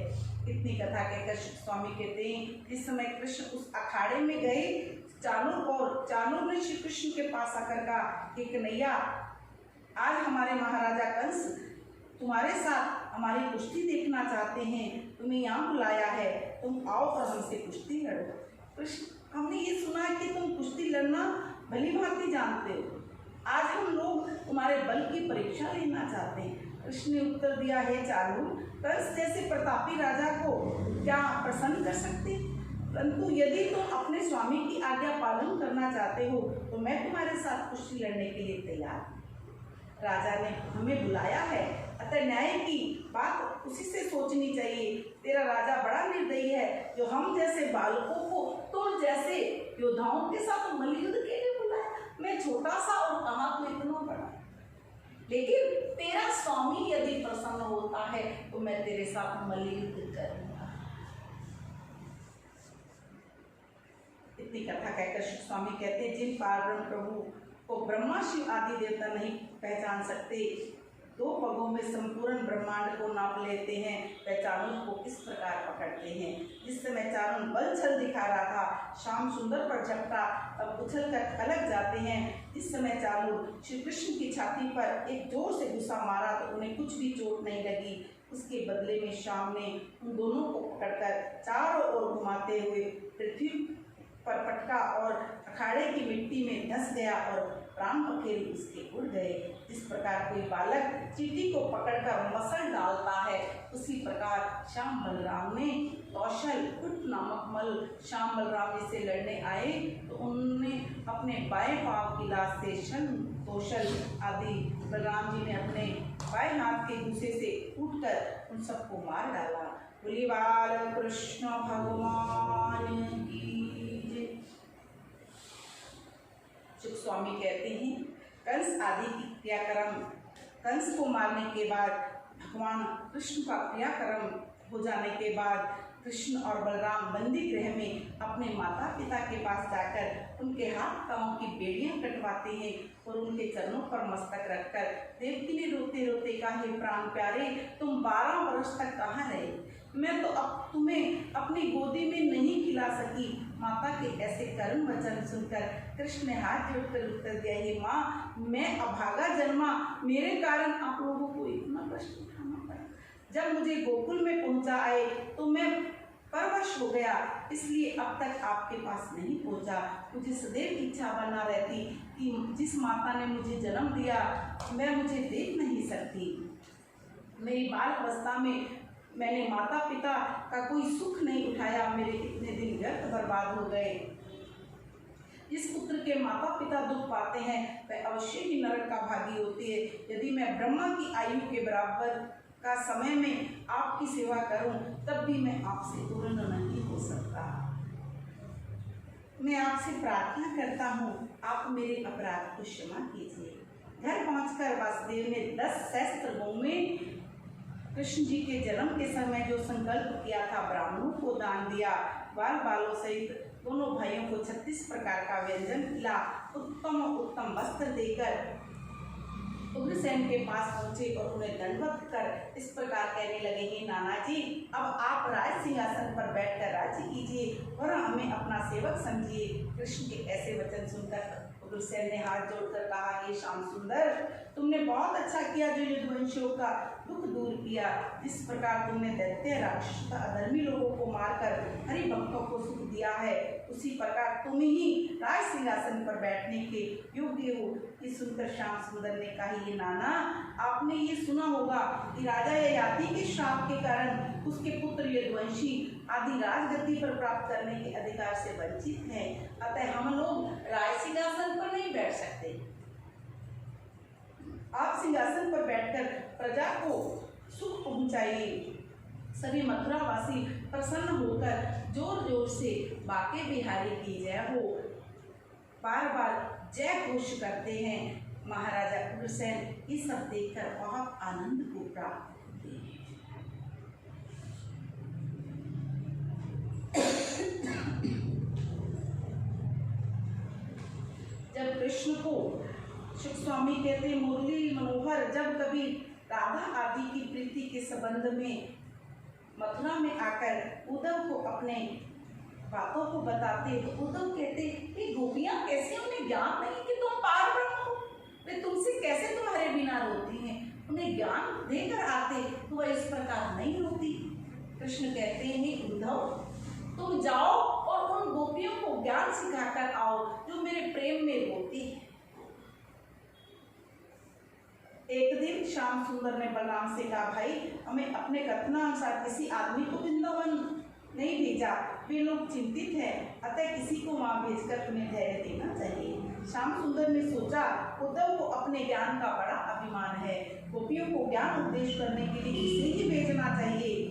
इतनी कथा कहकर स्वामी कहते हैं, इस समय कृष्ण उस अखाड़े में गए। चाणूर ने श्री कृष्ण के पास आकर कहा, कि कन्हैया, आज हमारे महाराजा कंस तुम्हारे साथ हमारी कुश्ती देखना चाहते हैं, तुम्हें यहाँ बुलाया है, तुम आओ और हमसे कुश्ती लड़ो। कृष्ण, हमने ये सुना कि तुम कुश्ती लड़ना भली भांति जानते हो, आज हम लोग तुम्हारे बल की परीक्षा लेना चाहते हैं। कृष्ण ने उत्तर दिया, है चाणूर, कंस जैसे प्रतापी राजा को क्या प्रसन्न कर सकते? परंतु यदि तुम अपने स्वामी की आज्ञा पालन करना चाहते हो तो मैं तुम्हारे साथ कुश्ती लड़ने के लिए तैयार हूँ। राजा ने हमें बुलाया है, अतः न्याय की बात उसी से सोचनी चाहिए। तेरा राजा बड़ा निर्दयी है, जो हम जैसे बालकों को तुम जैसे योद्धाओं के साथ मल्लयुद्ध के लिए बुलाया। मैं छोटा सा और कहाँ तो इतना बड़ा, लेकिन तेरा स्वामी यदि प्रसन्न होता है तो मैं तेरे साथ मल्लयुद्ध करूंगा। इतनी कथा कहकर शिव स्वामी कहते हैं, जिन पारब्रह्म प्रभु को ब्रह्मा शिव आदि देवता नहीं पहचान सकते, दो पगों में संपूर्ण ब्रह्मांड को नाप लेते हैं, वह चाणूर को किस प्रकार पकड़ते हैं। जिस समय चाणूर बल छल दिखा रहा था, श्याम सुंदर पर झपटा, तब उछल कर अलग जाते हैं। जिस समय चाणूर श्री कृष्ण की छाती पर एक जोर से घुसा मारा तो उन्हें कुछ भी चोट नहीं लगी। उसके बदले में श्याम ने उन दोनों को पकड़कर चारों ओर घुमाते हुए पृथ्वी पर पटका और अखाड़े की मिट्टी में धंस गया और प्राण पखेरु उसके उड़ गए। जिस प्रकार कोई बालक चींटी को पकड़कर मसल डालता है, उसी प्रकार श्याम बलराम ने कौशल कुट नामक मल श्याम बलराम से लड़ने आए तो उन्होंने अपने बाएं पांव की लात से शन कौशल आदि बलराम जी ने अपने बाएं हाथ के गुस्से से उठकर उन सबको मार डाला। बोलिए बाल कृष्ण भगवान की जय। सुख स्वामी कहते हैं कंस आदि की क्रियाक्रम, कंस को मारने के बाद भगवान कृष्ण का क्रियाक्रम हो जाने के बाद कृष्ण और बलराम बंदी गृह में अपने माता पिता के पास जाकर उनके हाथ पांव की बेड़ियां कटवाते हैं और उनके चरणों पर मस्तक रखकर देवकी ने रोते रोते कहा, हे प्राण प्यारे, तुम 12 वर्ष तक कहाँ रहे? मैं तो अब तुम्हें अपनी गोदी में नहीं खिला सकी। माता के ऐसे करुण वचन सुनकर कृष्ण ने हाथ जोड़कर उत्तर दिया, हे माँ, मैं अभागा जन्मा, मेरे कारण आप लोगों को इतना कष्ट उठाना पड़ा। जब मुझे गोकुल में पहुंचा आए तो मैं परवश हो गया, इसलिए अब तक आपके पास नहीं पहुंचा। मुझे सदैव इच्छा बना रहती कि जिस माता ने मुझे जन्म दिया मैं मुझे देख नहीं सकती। मेरी बाल अवस्था में मैंने माता पिता का कोई सुख नहीं उठाया, मेरे कितने दिन व्यर्थ बर्बाद हो गए। जिस पुत्र के माता पिता दुख पाते हैं वह अवश्य ही नरक का भागी होती है। यदि मैं ब्रह्मा की आयु के बराबर का समय में आपकी सेवा करूं तब भी मैं आपसे पूर्ण नहीं हो सकता। मैं आपसे प्रार्थना करता हूं, आप मेरे अपराध को क्षमा कीजिए। घर पहुंचकर वासुदेव ने 10 सहस्त्र गौ में कृष्ण जी के जन्म के समय जो संकल्प किया था ब्राह्मणों को दान दिया। बाल बालों सहित दोनों भाइयों को 36 प्रकार का व्यंजन खिला, उत्तम वस्त्र देकर उग्रसेन के पास पहुंचे और उन्हें दंडवत कर इस प्रकार कहने लगे, हे नाना जी, अब आप राज सिंहासन पर बैठकर राज्य कीजिए और हमें अपना सेवक समझिए। कृष्ण के ऐसे वचन सुनकर उग्रसेन ने हाथ जोड़कर कहा, हे श्याम सुंदर, तुमने बहुत अच्छा किया जो यदुवंशियों का दुख दूर किया। जिस प्रकार तुमने दैत्य राक्षस तथा अधर्मी लोगों को मारकर हरि भक्तों को सुख दिया है, उसी प्रकार तुम ही राज सिंहासन पर बैठने के योग्य हो। ये सुनकर श्याम सुंदर ने कहा, ये नाना, आपने ये सुना होगा कि राजा ययाति के श्राप के कारण उसके पुत्र यदुवंशी आदि राजगद्दी पर प्राप्त करने के अधिकार से वंचित हैं, अतः हम लोग राज सिंहासन पर नहीं बैठ सकते। आप सिंहासन पर बैठकर प्रजा को सुख पहुंचाइए। सभी मथुरावासी प्रसन्न होकर जोर जोर से बाके बिहारी की जय हो बार बार जय घोष करते हैं। महाराजा उग्रसेन ये सब देखकर बहुत आनंद को प्राप्त होते हैं। जब कृष्ण को सुख स्वामी कहते हैं, मुरली मनोहर जब कभी राधा आदि की प्रीति के संबंध में मथुरा में आकर उद्धव को अपने बातों को बताते तो उद्धव कहते कि गोपियां कैसे, उन्हें ज्ञान नहीं कि तुम पार ब्रह्म हो, वे तुमसे कैसे तुम्हारे बिना रोती हैं। उन्हें ज्ञान देकर आते तो वह इस प्रकार नहीं रोती। कृष्ण कहते हैं, उद्धव तुम जाओ और उन गोपियों को ज्ञान सिखाकर आओ जो मेरे प्रेम में रोती है। एक दिन श्याम सुंदर ने बलराम से कहा, भाई हमें अपने कथनानुसार किसी आदमी को वृंदावन नहीं भेजा, वे लोग चिंतित हैं, अतः किसी को वहां भेजकर तुम्हें धैर्य देना चाहिए। श्याम सुंदर ने सोचा, उद्धव को अपने ज्ञान का बड़ा अभिमान है, गोपियों को ज्ञान उपदेश करने के लिए इसे ही भेजना चाहिए।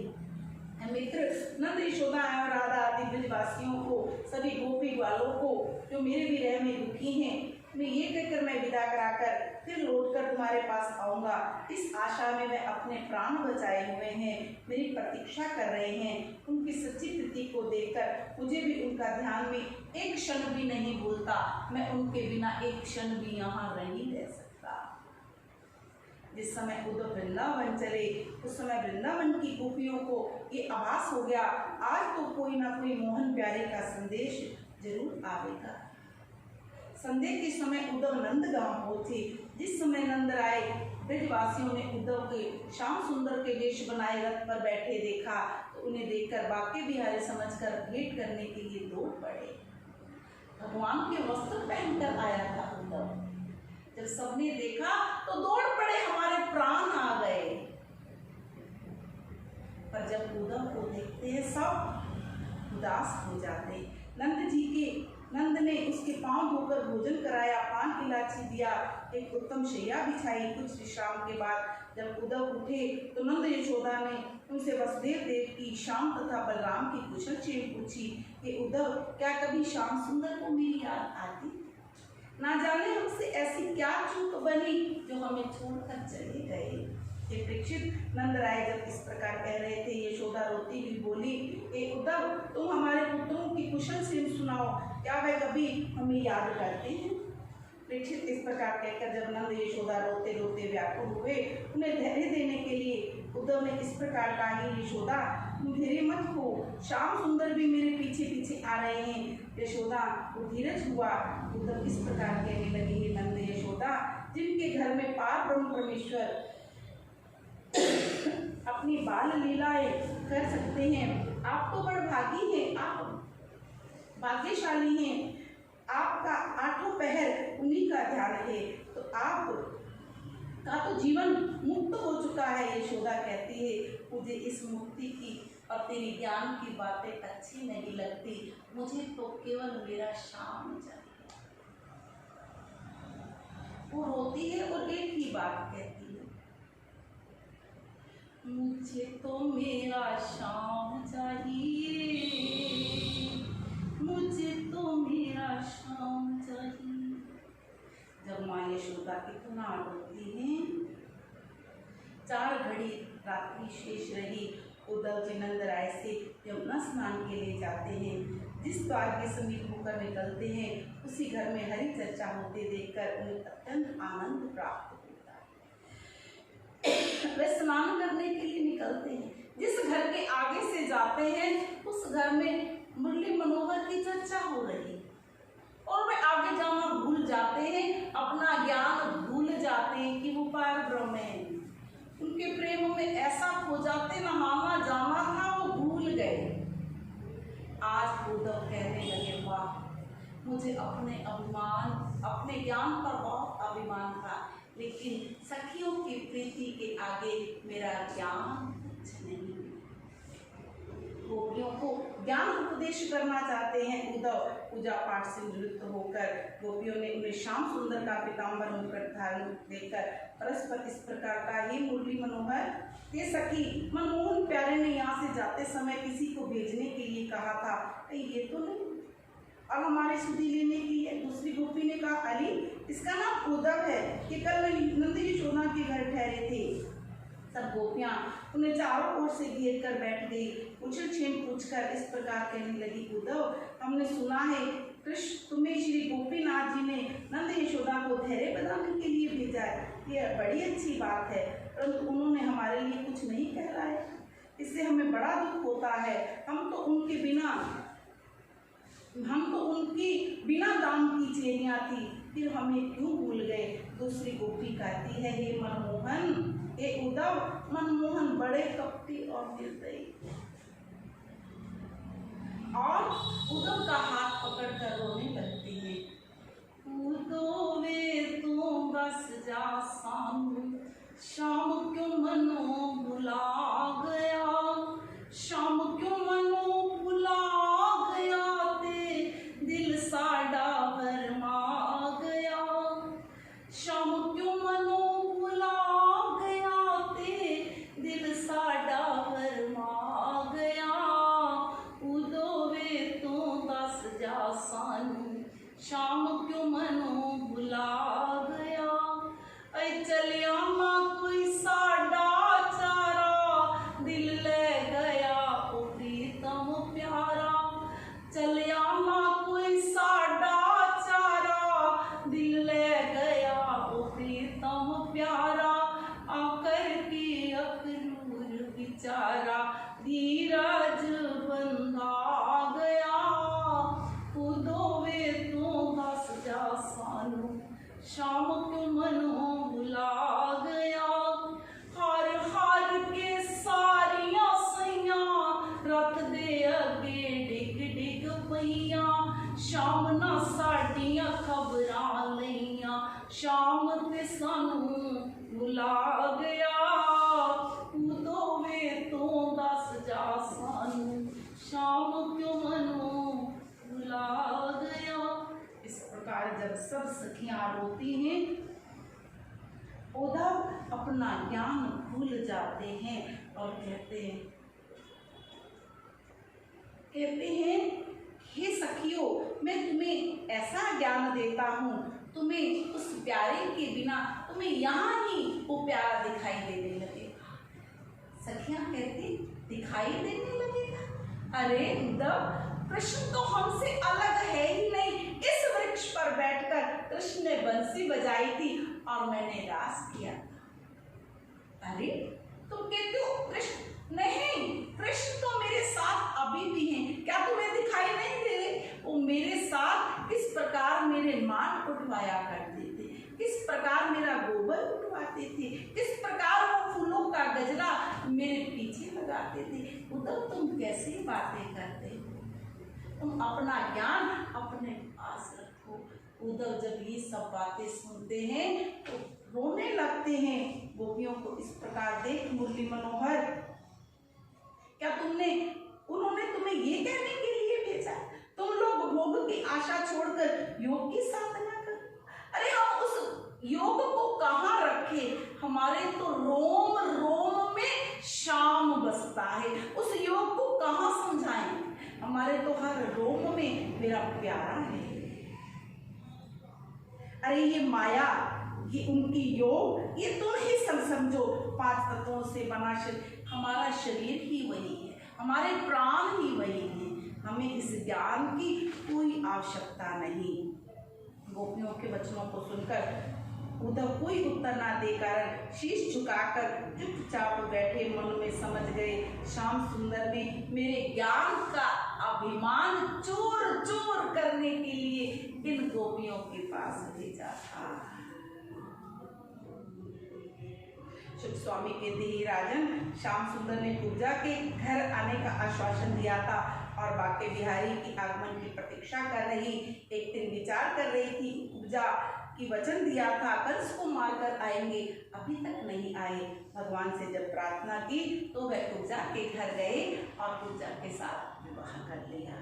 मित्र नंद यशोदा और राधा आदि ब्रजवासियों को, सभी गोपी वालों को जो मेरे विरह में दुखी हैं, मैं ये कहकर मैं विदा कराकर फिर लौटकर तुम्हारे पास आऊँगा। इस आशा में मैं अपने प्राण बचाए हुए हैं, मेरी प्रतीक्षा कर रहे हैं। उनकी सच्ची प्रीति को देखकर मुझे भी उनका ध्यान में एक क्षण भी नहीं भूलता। मैं उनके बिना एक क्षण भी यहाँ नहीं रह सकता। जिस समय उद्धव वृंदावन चले उस समय वृंदावन की गोपियों को ये आभास हो गया, आज तो कोई ना कोई मोहन प्यारे का संदेश जरूर आवेगा। संध्या के समय उद्धव नंदगांव पहुंचे। जिस समय नंद राय ब्रजवासियों ने उद्धव के श्याम सुंदर के वेश बनाए रथ पर बैठे देखा तो उन्हें देखकर बाके बिहारी समझकर भेंट करने के लिए दौड़ पड़े। भगवान के वस्त्र पहनकर आया था उद्धव। जब सबने देखा तो दौड़ पड़े, हमारे प्राण आ गए। पर जब उद्धव को देखते हैं सब उदास हो जाते। नंद जी के नंद ने उसके पांव धोकर भोजन कराया, पान की लाची दिया, एक उत्तम शैया बिछाई। कुछ विश्राम के बाद जब उद्धव उठे तो नंद यशोदा ने उनसे वसुदेव देव की, श्याम तथा बलराम की कुशल क्षेम पूछी कि उद्धव, क्या कभी श्याम सुंदर को मेरी याद आती? ना जाने हमसे ऐसी क्या चूक बनी जो हमें छोड़कर चले गए। हे परीक्षित, नंद राय जब इस प्रकार कह रहे थे, यशोदा रोती हुई बोली, हे उद्धव, तुम हमारे पुत्रों की कुशल क्षेम सुनाओ, क्या वह कभी हमें याद करते हैं? परीक्षित इस प्रकार कहकर जब नंद यशोदा रोते रोते व्याकुल हुए, उन्हें धैर्य देने के लिए उद्धव ने इस प्रकार कहा, यशोदा, तुम धैर्य मत हो, श्याम सुंदर भी मेरे पीछे पीछे आ रहे हैं। यशोदा को धीरज हुआ। उद्धव इस प्रकार कहने लगे, हे नंद यशोदा, जिनके घर में पार ब्रह्म परमेश्वर अपनी बाल लीलाएं कर सकते हैं, आप तो बड़भागी हैं, आप भाग्यशाली हैं। आपका आठों पहर उन्हीं का ध्यान है, तो आप का तो जीवन मुक्त हो चुका है। यशोदा कहती है, मुझे इस मुक्ति की और तेरी ज्ञान की बातें अच्छी नहीं लगती, मुझे तो केवल मेरा श्याम चाहिए। वो रोती है और एक ही बात कहती है, मुझे तो मेरा श्याम चाहिए, मुझे तो मेरा श्याम चाहिए। जब माँ यशोदा इतना रोती हैं, 4 घड़ी रात्रि शेष रही। उद्धव जी नंद राय से यमुना स्नान के लिए जाते हैं। जिस द्वार के समीप होकर निकलते हैं, उसी घर में हरि चर्चा होते देखकर उन्हें अत्यंत आनंद प्राप्त होता है। वे स्नान करने के लिए निकलते हैं। जिस घर के आगे से जाते हैं, उस घर में मुरली मनोहर की चर्चा हो रही और वे आगे जाना भूल जाते हैं, अपना ज्ञान भूल जाते हैं कि वो पार ब्रह्म है। उनके प्रेम में ऐसा खो जाते, न आना जाना था, वो भूल गए। आज उद्धव कहने लगे, वाह, मुझे अपने अभिमान, अपने ज्ञान पर बहुत अभिमान था, लेकिन सखियों की प्रीति के आगे मेरा ज्ञान कुछ नहीं। गोपियों को ज्ञान उपदेश करना चाहते हैं उद्धव। पूजा पाठ से निवृत्त होकर गोपियों ने उन्हें श्याम सुंदर का पीताम्बर मुकुट धारण देखकर परस्पर इस प्रकार का, हे मुरली मनोहर, ये सखी, मनमोहन प्यारे ने यहाँ से जाते समय किसी को भेजने के लिए कहा था, ये तो नहीं, अब हमारे सुधी लेने के लिए। दूसरी गोपी ने कहा, अली, इसका नाम उद्धव है, कि कल नंद यशोदा के घर ठहरे थे। सब गोपियां उन्हें चारों ओर से घेर कर बैठ गई। कुशल क्षेम पूछकर इस प्रकार कहने लगी, उद्धव, हमने सुना है कृष्ण तुम्हें श्री गोपीनाथ जी ने नंद यशोदा को धैर्य बताने के लिए भेजा है। यह बड़ी अच्छी बात है, परंतु उन्होंने हमारे लिए कुछ नहीं कहलाया, इससे हमें बड़ा दुख होता है। हम तो उनकी बिना दाम की चेरियाँ थी, फिर हमें क्यों भूल गए। दूसरी गोपी कहती है, हे मनमोहन, हे उद्धव, मनमोहन बड़े कपटी और निर्दयी। और उद्धव का हाथ पकड़कर रोने लगती है, वे तुम बस जा सामू, शाम क्यों मनो भुला गया, शाम क्यों मनो भुला गया, ते दिल साडा भरमा गया, शाम क्यों मनो भुला गया, ते दिल साडा भरमा गया, उदो वे तू दस जा सानू, शाम क्यों मनो भुला गया। ऐ चलिया मां कोई साडा चारा, दिल ले गया ओ प्रीतम प्यारा, चलिया मां कोई साडा चारा, दिल ले गया ओ प्रीतम प्यारा, आकर की अक्रूर बिचारा, धीरज बंधा गया, उदो वे तू दस जा सानू, शाम क्यों मनो भुला गया। हार हार के सारियां सैयां, रख दे अगे डिग डिग पईयां, शाम ना साडियां खबरां लईयां, शाम ते सानू भुला गया, उदो वे तू दस जा सानू, शाम क्यों मनो भुला गया। यहाँ रोती हैं। उद्धव अपना ज्ञान भूल जाते हैं और कहते हैं हे सखियों, मैं तुम्हें ऐसा ज्ञान देता हूँ, तुम्हें उस प्यारे के बिना तुम्हें यहाँ ही वो प्यारा दिखाई देने लगेगा। सखियां कहती दिखाई देने लगेगा? अरे उद्धव, कृष्ण तो हमसे अलग है ही नहीं। इस वृक्ष पर बैठकर कृष्ण ने बंसी बजाई थी और मैंने रास किया। अरे तुम कहते हो कृष्ण नहीं, कृष्ण तो मेरे साथ अभी भी हैं। क्या तुम्हें दिखाई नहीं दे रहे? वो मेरे साथ किस प्रकार मेरे माट उठवाया करते थे, किस प्रकार मेरा गोबर उठवाते थे, किस प्रकार वो फूलों का गजरा मेरे पीछे लगाते थे। उद्धव तुम कैसी बातें करते हो? तुम अपना ज्ञान अपने पास रखो। उद्धव जब ये सब बातें सुनते हैं तो रोने लगते हैं। गोपियों को इस प्रकार देख मुरली मनोहर, क्या उन्होंने तुम्हें ये कहने के लिए भेजा तुम लोग भोग की आशा छोड़कर योग की साधना करो? अरे हम उस योग को कहाँ रखे? हमारे तो रोम रोम में शाम बसता है। उस योग को कहाँ समझाएं? हमारे तो हर रोम में मेरा प्यारा है। अरे ये माया, ये उनकी योग, ये तुम ही समझो। 5 तत्वों से बना शरीर, हमारा शरीर ही वही है, हमारे प्राण ही वही है। हमें इस ज्ञान की कोई आवश्यकता नहीं। गोपियों के वचनों को सुनकर उद्धव कोई उत्तर ना देकर शीश झुकाकर चुपचाप बैठे। मन में समझ गए श्याम सुंदर ने मेरे ज्ञान का अभिमान चोर चोर करने के लिए इन गोपियों के पास भेजा था। शुभ स्वामी कहते ही राजन, श्याम सुंदर ने पूजा के घर आने का आश्वासन दिया था और बाके बिहारी की आगमन की प्रतीक्षा कर रही। एक दिन विचार कर रही थी, पूजा की वचन दिया था कंस को मारकर आएंगे, अभी तक नहीं आए। भगवान से जब प्रार्थना की तो वह पूजा के घर गए और पूजा के साथ विवाह कर लिया।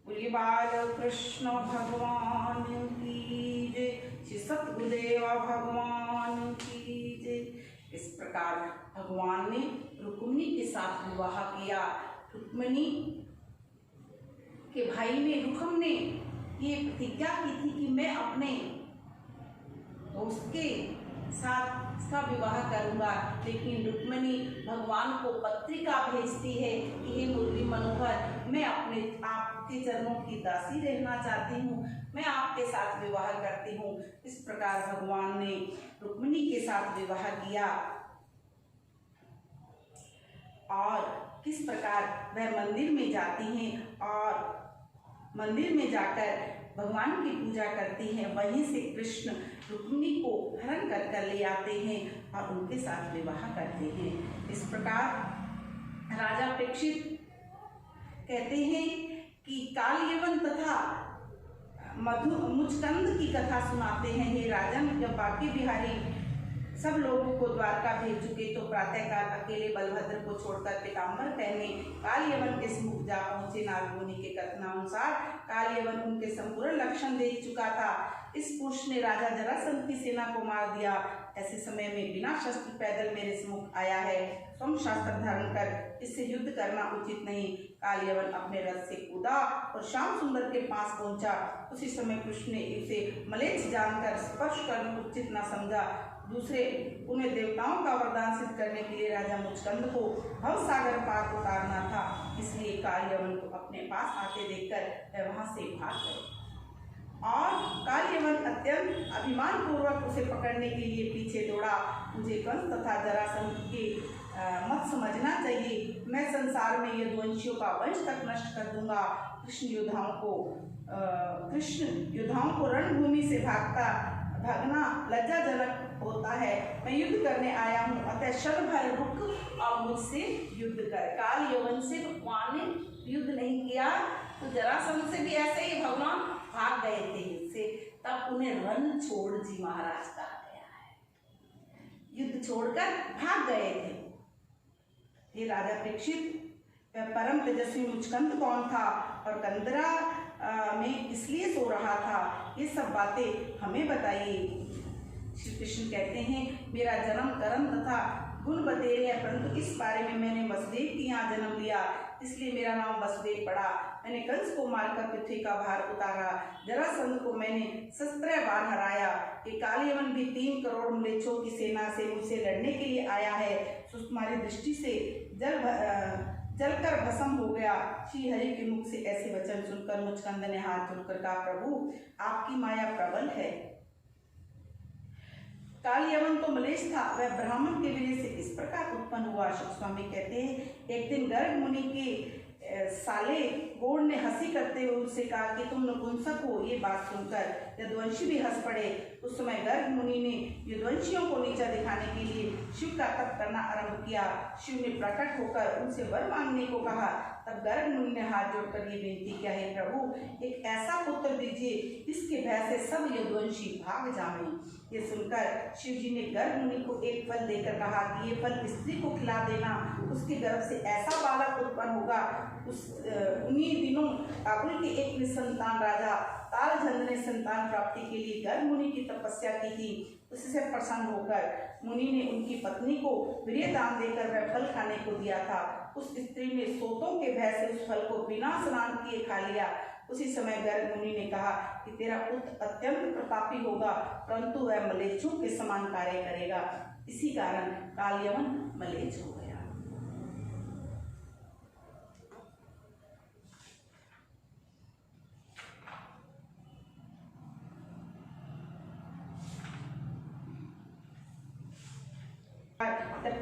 बोलिए बाल कृष्ण भगवान की जय, श्री सतगुरुदेव भगवान की जय। इस प्रकार भगवान ने रुक्मिणी के साथ विवाह किया। रुक्मिणी के भाई ने, रुखम ने ये प्रतिज्ञा की थी कि मैं अपने दोस्त के साथ इसका विवाह करूंगा। लेकिन रुक्मिणी भगवान को पत्रिका भेजती है कि हे मुरली मनोहर, मैं अपने आपके चरणों की दासी रहना चाहती हूँ, मैं आपके साथ विवाह करती हूँ। इस प्रकार भगवान ने रुक्मिणी के साथ विवाह किया। और किस प्रकार वह मंदिर में जाती हैं और मंदिर में जाकर भगवान की पूजा करती हैं। वहीं से कृष्ण रुक्मिणी को हरण कर ले आते हैं और उनके साथ विवाह करते हैं। इस प्रकार राजा परीक्षित कहते हैं कि काल यवन तथा मुचकंद की कथा सुनाते हैं। हे राजन, जब बाकी बिहारी सब लोगों को द्वारका भेज चुके तो प्रातःकाल अकेले बलभद्र को छोड़कर पीताम्बर पहने काल यवन के समुख जा पहुंचे। नारदमुनि के कथनानुसार काल यवन उनके संपूर्ण लक्षण देख चुका था। इस पुरुष ने राजा जरासंध की सेना को मार दिया। ऐसे समय में बिना शस्त्र पैदल मेरे समुख आया है। स्वयं शास्त्र धारण कर इससे युद्ध करना उचित नहीं। काल यवन अपने रथ से कूदा और श्याम सुंदर के पास पहुंचा। उसी समय कृष्ण ने इसे मलेच्छ जानकर स्पर्श करना उचित न समझा। दूसरे उन्हें देवताओं का वरदान सिद्ध करने के लिए राजा मुचकंद को भव सागर पार उतारना था। इसलिए काल यवन को अपने पास आते देखकर वह वहां से भाग गए और काल यवन अत्यंत अभिमान पूर्वक उसे पकड़ने के लिए पीछे दौड़ा। मुझे कंस तथा जरासंध के मत समझना चाहिए। मैं संसार में यदुवंशियों का वंश तक नष्ट कर दूंगा। कृष्ण योद्धाओं को रणभूमि से भागना लज्जाजनक होता है। मैं युद्ध करने आया हूँ, अतः क्षण भर रुक और मुझसे युद्ध कर। काल यवन से भगवान ने युद्ध नहीं किया तो जरासंध से भी ऐसे ही भगवान भाग गए थे इससे। तब उन्हें रण छोड़ जी महाराज कहा गया है। युद्ध छोड़कर भाग गए थे। ये राजा परीक्षित, वह परम तेजस्वी मुचकंद कौन था और कंदरा में इसलिए सो रहा था, ये सब बातें हमें बताइए। श्री कृष्ण कहते हैं, मेरा जन्म कर्म तथा गुण बतेरे है, परंतु इस बारे में मैंने वसुदेव के यहाँ जन्म लिया, इसलिए मेरा नाम वसुदेव पड़ा। मैंने कंस को मारकर पृथ्वी का भार उतारा, जरासंध को मैंने 17 बार हराया। ये कालयवन भी 3 करोड़ म्लेच्छों की सेना से मुझसे लड़ने के लिए आया है, तो तुम्हारी दृष्टि से जलकर भस्म हो गया। श्री हरि के मुख से ऐसे वचन सुनकर मुचकंद ने हाथ जोड़कर कहा, प्रभु आपकी माया प्रबल है। कालयवन तो मलेच्छ था, वह ब्राह्मण के वीर्य से इस प्रकार उत्पन्न हुआ। शुक स्वामी कहते हैं, एक दिन गर्ग मुनि के साले गोड़ ने हंसी करते हुए उससे कहा कि तुम नपुंसक हो। ये बात सुनकर यदुवंशी भी हंस पड़े। उस समय गर्ग मुनि ने यदुवंशियों को नीचा दिखाने के लिए शिव का तप करना आरंभ किया। शिव ने प्रकट होकर उनसे वर मांगने को कहा। तब गर्ग मुनि ने हाथ जोड़कर ये विनती किया, हे प्रभु एक ऐसा पुत्र दीजिए जिसके भय से सब यदुवंशी भाग जाएं। ये सुनकर शिव जी ने गर्ग मुनि को एक फल देकर कहा कि ये फल स्त्री को खिला देना, उसके गर्भ से ऐसा बालक उत्पन्न होगा। उन्हीं दिनों काबुल के एक निसंतान राजा तालझंद ने संतान प्राप्ति के लिए गर्ग मुनि की तपस्या की थी। उससे प्रसन्न होकर मुनि ने उनकी पत्नी को वीर्य दान देकर वह फल खाने को दिया था। उस स्त्री ने सोतों के भय से उस फल को बिना स्नान किए खा लिया। उसी समय गर्ग मुनि ने कहा कि तेरा पुत्र अत्यंत प्रतापी होगा, परंतु वह मलेच्छों के समान कार्य करेगा। इसी कारण कालयवन मलेच्छ हो गया। जब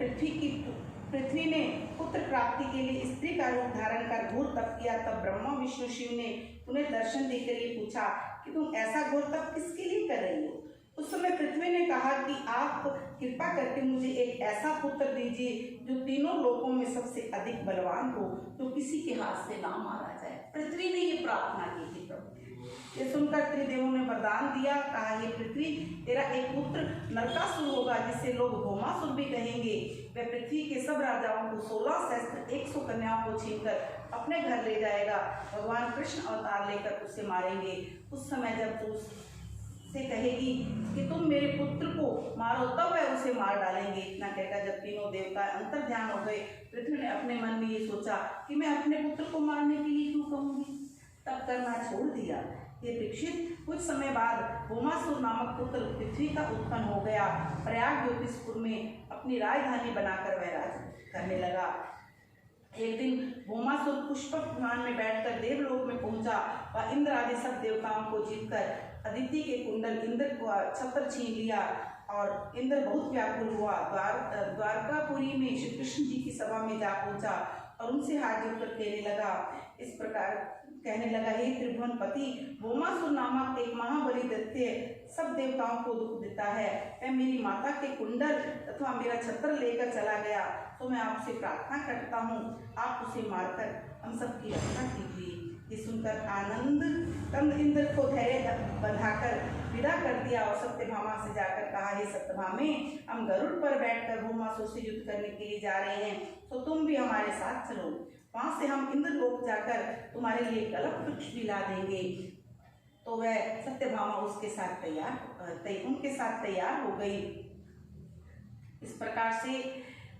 पृथ्वी ने पुत्र प्राप्ति के लिए स्त्री का रूप धारण कर घोर तप किया, तब ब्रह्मा विष्णु शिव ने उन्हें दर्शन देकर ये पूछा कि तुम ऐसा घोर तप किसके लिए कर रही हो। उस समय पृथ्वी ने कहा कि आप कृपा करके मुझे एक ऐसा पुत्र दीजिए जो तीनों लोकों में सबसे अधिक बलवान हो, जो किसी के हाथ से ना मारा जाए। पृथ्वी ने ये प्रार्थना की थी प्रभु। ये सुनकर त्रिदेवों ने वरदान दिया, कहा ये पृथ्वी तेरा एक पुत्र नरकासुर होगा, जिसे लोग भौमासुर भी कहेंगे। वह पृथ्वी के सब राजाओं को 16 सहस्त्र 100 कन्याओं को छीनकर अपने घर ले जाएगा। भगवान कृष्ण अवतार लेकर उसे मारेंगे। उस समय जब तू से कहेगी कि तुम मेरे पुत्र को मारो, तब वह उसे मार डालेंगे। इतना कहकर जब तीनों देवता अंतर ध्यान हो गए, पृथ्वी ने अपने मन में ये सोचा कि मैं अपने पुत्र को मारने के लिए क्यों कहूँगी, तब करना छोड़ दिया। ये परीक्षित कुछ समय बाद भौमासुर नामक पुत्र पृथ्वी का उत्पन्न हो गया। प्रयाग ज्योतिषपुर में अपनी राजधानी बनाकर वह राज करने लगा। एक दिन भौमासुर पुष्पक विमान में बैठकर देवलोक में पहुंचा। वह इंद्र आदि सब देवताओं को जीतकर अदिति के कुंडल इंद्र को छत्र छीन लिया और इंद्र बहुत व्याकुल हुआ। द्वारकापुरी में श्री कृष्ण जी की सभा में जा पहुंचा और उनसे हाथ जोड़कर कहने लगा, हे त्रिभुवन पति, भौमासुर नामक एक महाबली दैत्य सब देवताओं को दुख देता है। वह मेरी माता के कुंडल तथा मेरा छत्र लेकर चला गया, तो मैं आपसे प्रार्थना करता हूँ, आप उसे मारकर हम सब की रक्षा कीजिए। ये सुनकर आनंद कंद इंद्र को धैर्य बंधाकर विदा कर दिया और सत्यभामा से जाकर कहा, हे सत्यभामे, हम गरुड़ पर बैठकर भौमासुर से युद्ध करने के लिए जा रहे हैं, तो तुम भी हमारे साथ चलो। वहां से हम इंद्रलोक जाकर तुम्हारे लिए कल्प वृक्ष भी ला देंगे। तो वह सत्यभामा उनके साथ तैयार हो गई। इस प्रकार से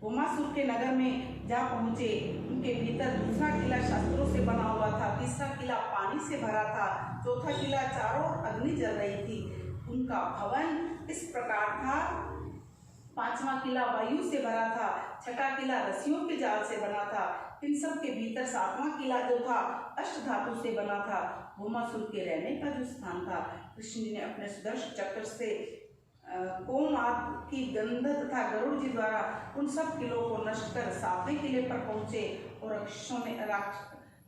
भौमासुर के नगर में जा पहुंचे। उनके भीतर दूसरा किला शस्त्रों से बना हुआ था, तीसरा किला पानी से भरा था, चौथा किला चारों ओर अग्नि जल रही थी। उनका भवन इस प्रकार था, पांचवा किला वायु से भरा था, छठा किला रस्सियों के जाल से बना था। इन सब के भीतर सातवां किला जो था अष्ट धातु से बना था। भौमासुर के रहने का जो स्थान था, कृष्ण जी ने अपने सुदर्शन चक्र से कोम आदि की गंध तथा गरुड़ जी द्वारा उन सब किलों को नष्ट कर सातवें किले पर पहुंचे और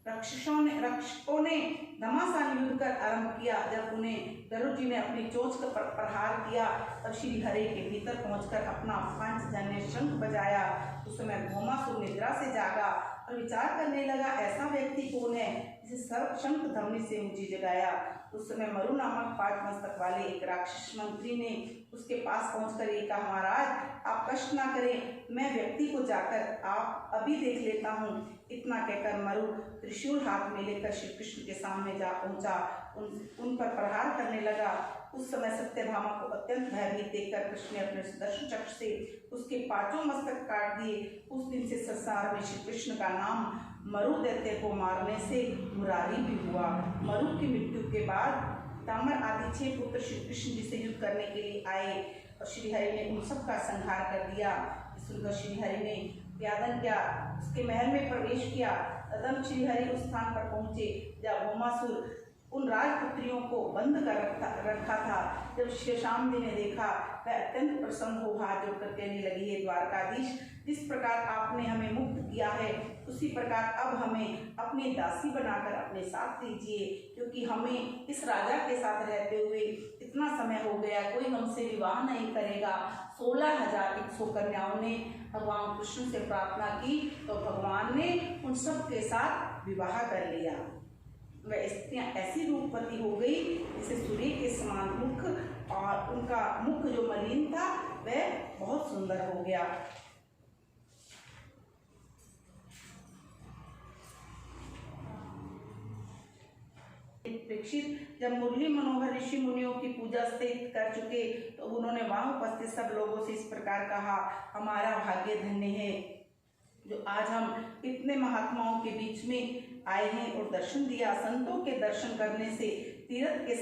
रक्षकों ने घमासान युद्ध कर आरंभ किया। जब उन्हें गरुड़ जी ने अपनी चोंच पर प्रहार किया, तब श्री हरि के भीतर पहुंचकर अपना पांचजन्य शंख बजाया। उस समय भौमासुर निद्रा से जागा और विचार करने लगा, ऐसा व्यक्ति कौन है जिसे सर्व शंख ध्वनि से मुझे जगाया। उस समय मरु नामक 5 मस्तक वाले एक राक्षस मंत्री ने उसके पास पहुंचकर ये कहा, महाराज आप कष्ट ना करें, मैं व्यक्ति को जाकर आप अभी देख लेता हूँ। इतना कहकर मरु त्रिशूल हाथ में लेकर श्री कृष्ण के सामने जा पहुंचा, उन पर प्रहार करने लगा। उस समय सत्यभामा को अत्यंत भयभीत देखकर कृष्ण ने अपने सुदर्शन चक्र से उसके 5 मस्तक काट दिए। उस दिन से संसार में श्री कृष्ण का नाम मरु दैत्य को मारने से मुरारी भी हुआ। मरु की मृत्यु के बाद तामर आदि 6 पुत्र श्री कृष्ण जी से युद्ध करने के लिए आए और श्रीहरि ने उन सब का संहार कर दिया। सुनकर श्रीहरि ने यादन किया, उसके महल में प्रवेश किया। तदन श्रीहरि उस स्थान पर पहुंचे जब भौमासुर उन राजपुत्रियों को बंद कर रखा था। जब शेषाम्बी ने देखा, वह अत्यंत प्रसन्न हो हाथ जोड़कर कहने लगी, हे द्वारकाधीश, जिस प्रकार आपने हमें मुक्त किया है उसी प्रकार अब हमें अपनी दासी बनाकर अपने साथ लीजिए, क्योंकि हमें इस राजा के साथ रहते हुए इतना समय हो गया, कोई हमसे विवाह नहीं करेगा। 16,100 कन्याओं ने भगवान कृष्ण से प्रार्थना की तो भगवान ने उन सब के साथ विवाह कर लिया। वह स्त्रियां ऐसी रूपवती हो गई जैसे सूर्य के समान मुख, और उनका मुख जो मलिन था वह बहुत सुंदर हो गया। परीक्षित जब मुरली मनोहर ऋषि मुनियों की पूजा स्थित कर चुके तो उन्होंने वहां उपस्थित सब लोगों से इस प्रकार कहा, हमारा भाग्य धन्य है जो आज हम इतने महात्माओं के बीच में आए हैं और दर्शन दिया। संतों के दर्शन करने से तीर्थ के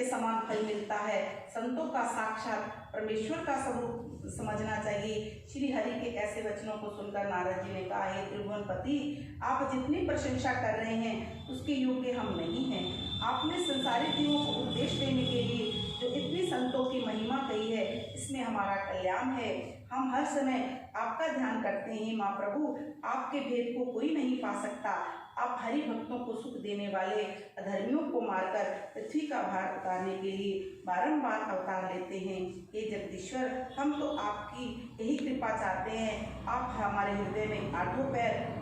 समान फल मिलता है। संतों का साक्षात परमेश्वर का स्वरूप समझना चाहिए। श्री हरि के ऐसे वचनों को सुनकर नारद जी ने कहा, हे त्रिभुवनपति, आप जितनी प्रशंसा कर रहे हैं उसके योग्य हम नहीं हैं। आपने संसारी जीवों को उपदेश देने के लिए जो इतनी संतों की महिमा कही है, इसमें हमारा कल्याण है। हम हर समय आपका ध्यान करते हैं। माँ प्रभु, आपके भेद को कोई नहीं पा सकता। आप हरि भक्तों को सुख देने वाले अधर्मियों को मारकर पृथ्वी का भार उतारने के लिए बारंबार अवतार लेते हैं। हे जगदीश्वर, हम तो आपकी यही कृपा चाहते हैं। आप हमारे हृदय में आठों पैर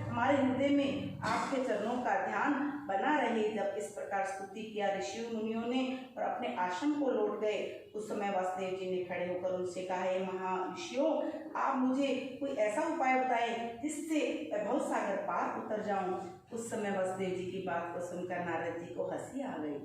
हमारे हृदय में आपके चरणों का ध्यान बना रहे। जब इस प्रकार स्तुति किया ऋषि मुनियों ने और अपने आश्रम को लौट गए, उस समय वासुदेव जी ने खड़े होकर उनसे कहा, हे महाऋषियों, आप मुझे कोई ऐसा उपाय बताएं जिससे मैं भव सागर पार उतर जाऊं। उस समय वासुदेव जी की बात को सुनकर नारद जी को हंसी आ गई।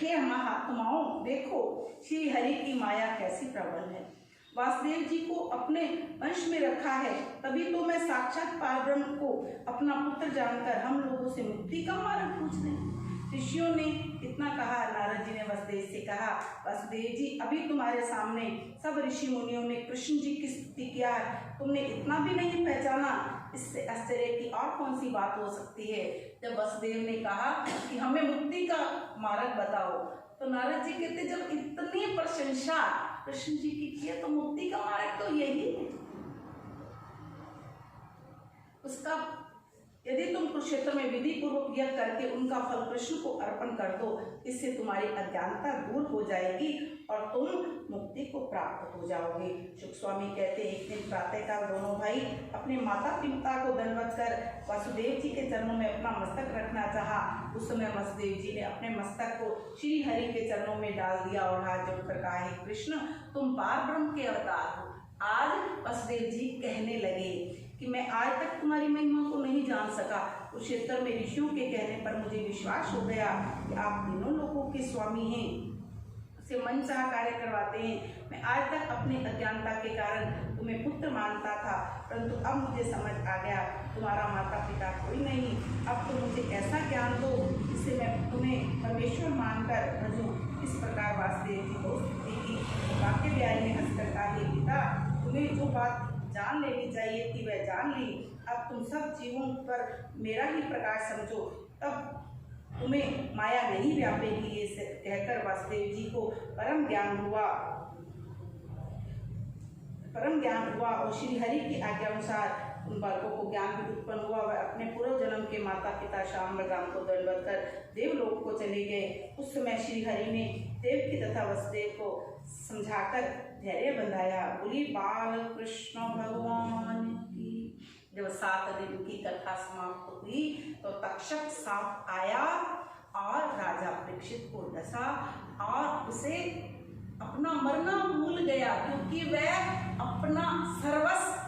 हे महात्माओं, देखो श्री हरि की माया कैसी प्रबल है। वासुदेव जी को अपने वंश में रखा है, तभी तो मैं साक्षात पारब्रह्म को अपना पुत्र जानकर हम लोगों से मुक्ति का मार्ग पूछ रहे। ऋषियों ने इतना कहा। नारद जी ने वासुदेव से कहा, वासुदेव जी, अभी तुम्हारे सामने सब ऋषि मुनियों ने कृष्ण जी की स्तुति किया है, तुमने इतना भी नहीं पहचाना। इससे आश्चर्य की और कौन सी बात हो सकती है। जब वासुदेव ने कहा कि हमें मुक्ति का मार्ग बताओ, तो नारद जी कहते, जब इतनी प्रशंसा कृष्ण जी की है तो मुक्ति का मार्ग तो यही है। उसका यदि तुम कुरुक्षेत्र में विधि पूर्वक यज्ञ करके उनका फल कृष्ण को अर्पण कर दो, इससे तुम्हारी अज्ञानता दूर हो जाएगी और तुम मुक्ति को प्राप्त हो जाओगे। शुक स्वामी कहते हैं, एक दिन प्रातःकाल दोनों भाई अपने माता पिता को दंडवत कर वासुदेव जी के चरणों में अपना मस्तक रखना चाहा। उस समय वासुदेव जी ने अपने मस्तक को श्री हरि के चरणों में डाल दिया और हाथ जोड़कर कहा, हे कृष्ण, तुम पार ब्रह्म के अवतार हो। आज वासुदेव जी कहने लगे कि मैं आज तक तुम्हारी महिमा को नहीं जान सका। कुरुक्षेत्र में ऋषियों के कहने पर मुझे विश्वास हो गया कि आप तीनों लोगों के स्वामी हैं, उसे मनचाहा कार्य करवाते हैं। मैं आज तक अपने अज्ञानता के कारण तुम्हें पुत्र मानता था, परंतु अब मुझे समझ आ गया तुम्हारा माता पिता कोई नहीं। अब तो मुझे ऐसा ज्ञान दो जिससे मैं तुम्हें परमेश्वर मानकर भजूं। इस प्रकार वासुदेव जी को स्तुति की। वाक्य बिहारी ने हंसकर कहा, हे पिता, तुम्हें जो बात जान लेनी चाहिए थी वह जान ली। अब तुम सब जीवों पर मेरा ही प्रकाश समझो, तब तुम्हें माया नहीं व्यापेगी। ये कहकर वासुदेव जी को परम ज्ञान हुआ और श्री हरि की आज्ञा अनुसार उन बालकों को ज्ञान भी उत्पन्न हुआ। वह अपने पूर्व जन्म के माता पिता श्याम बलराम को दंडवत कर देवलोक को चले गए। उस समय श्री हरि ने देवकी तथा वसुदेव को समझाकर धैर्य बंधाया। बोली बाल कृष्ण भगवान की जब 7 दिन की कथा समाप्त हुई तो तक्षक सांप आया और राजा परीक्षित को डसा और उसे अपना मरना भूल गया, क्योंकि वह अपना सर्वस्व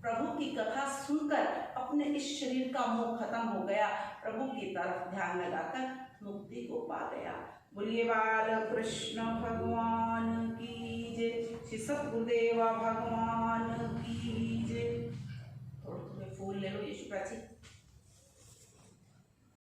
प्रभु की कथा सुनकर अपने इस शरीर का मोह खत्म हो गया, प्रभु की तरफ ध्यान लगाकर मुक्ति को पा गया। बोलिए बाल कृष्ण भगवान की जय, श्री सतगुरुदेवा भगवान की जय। थोड़े थोड़े फूल ले लो यीशु प्राची।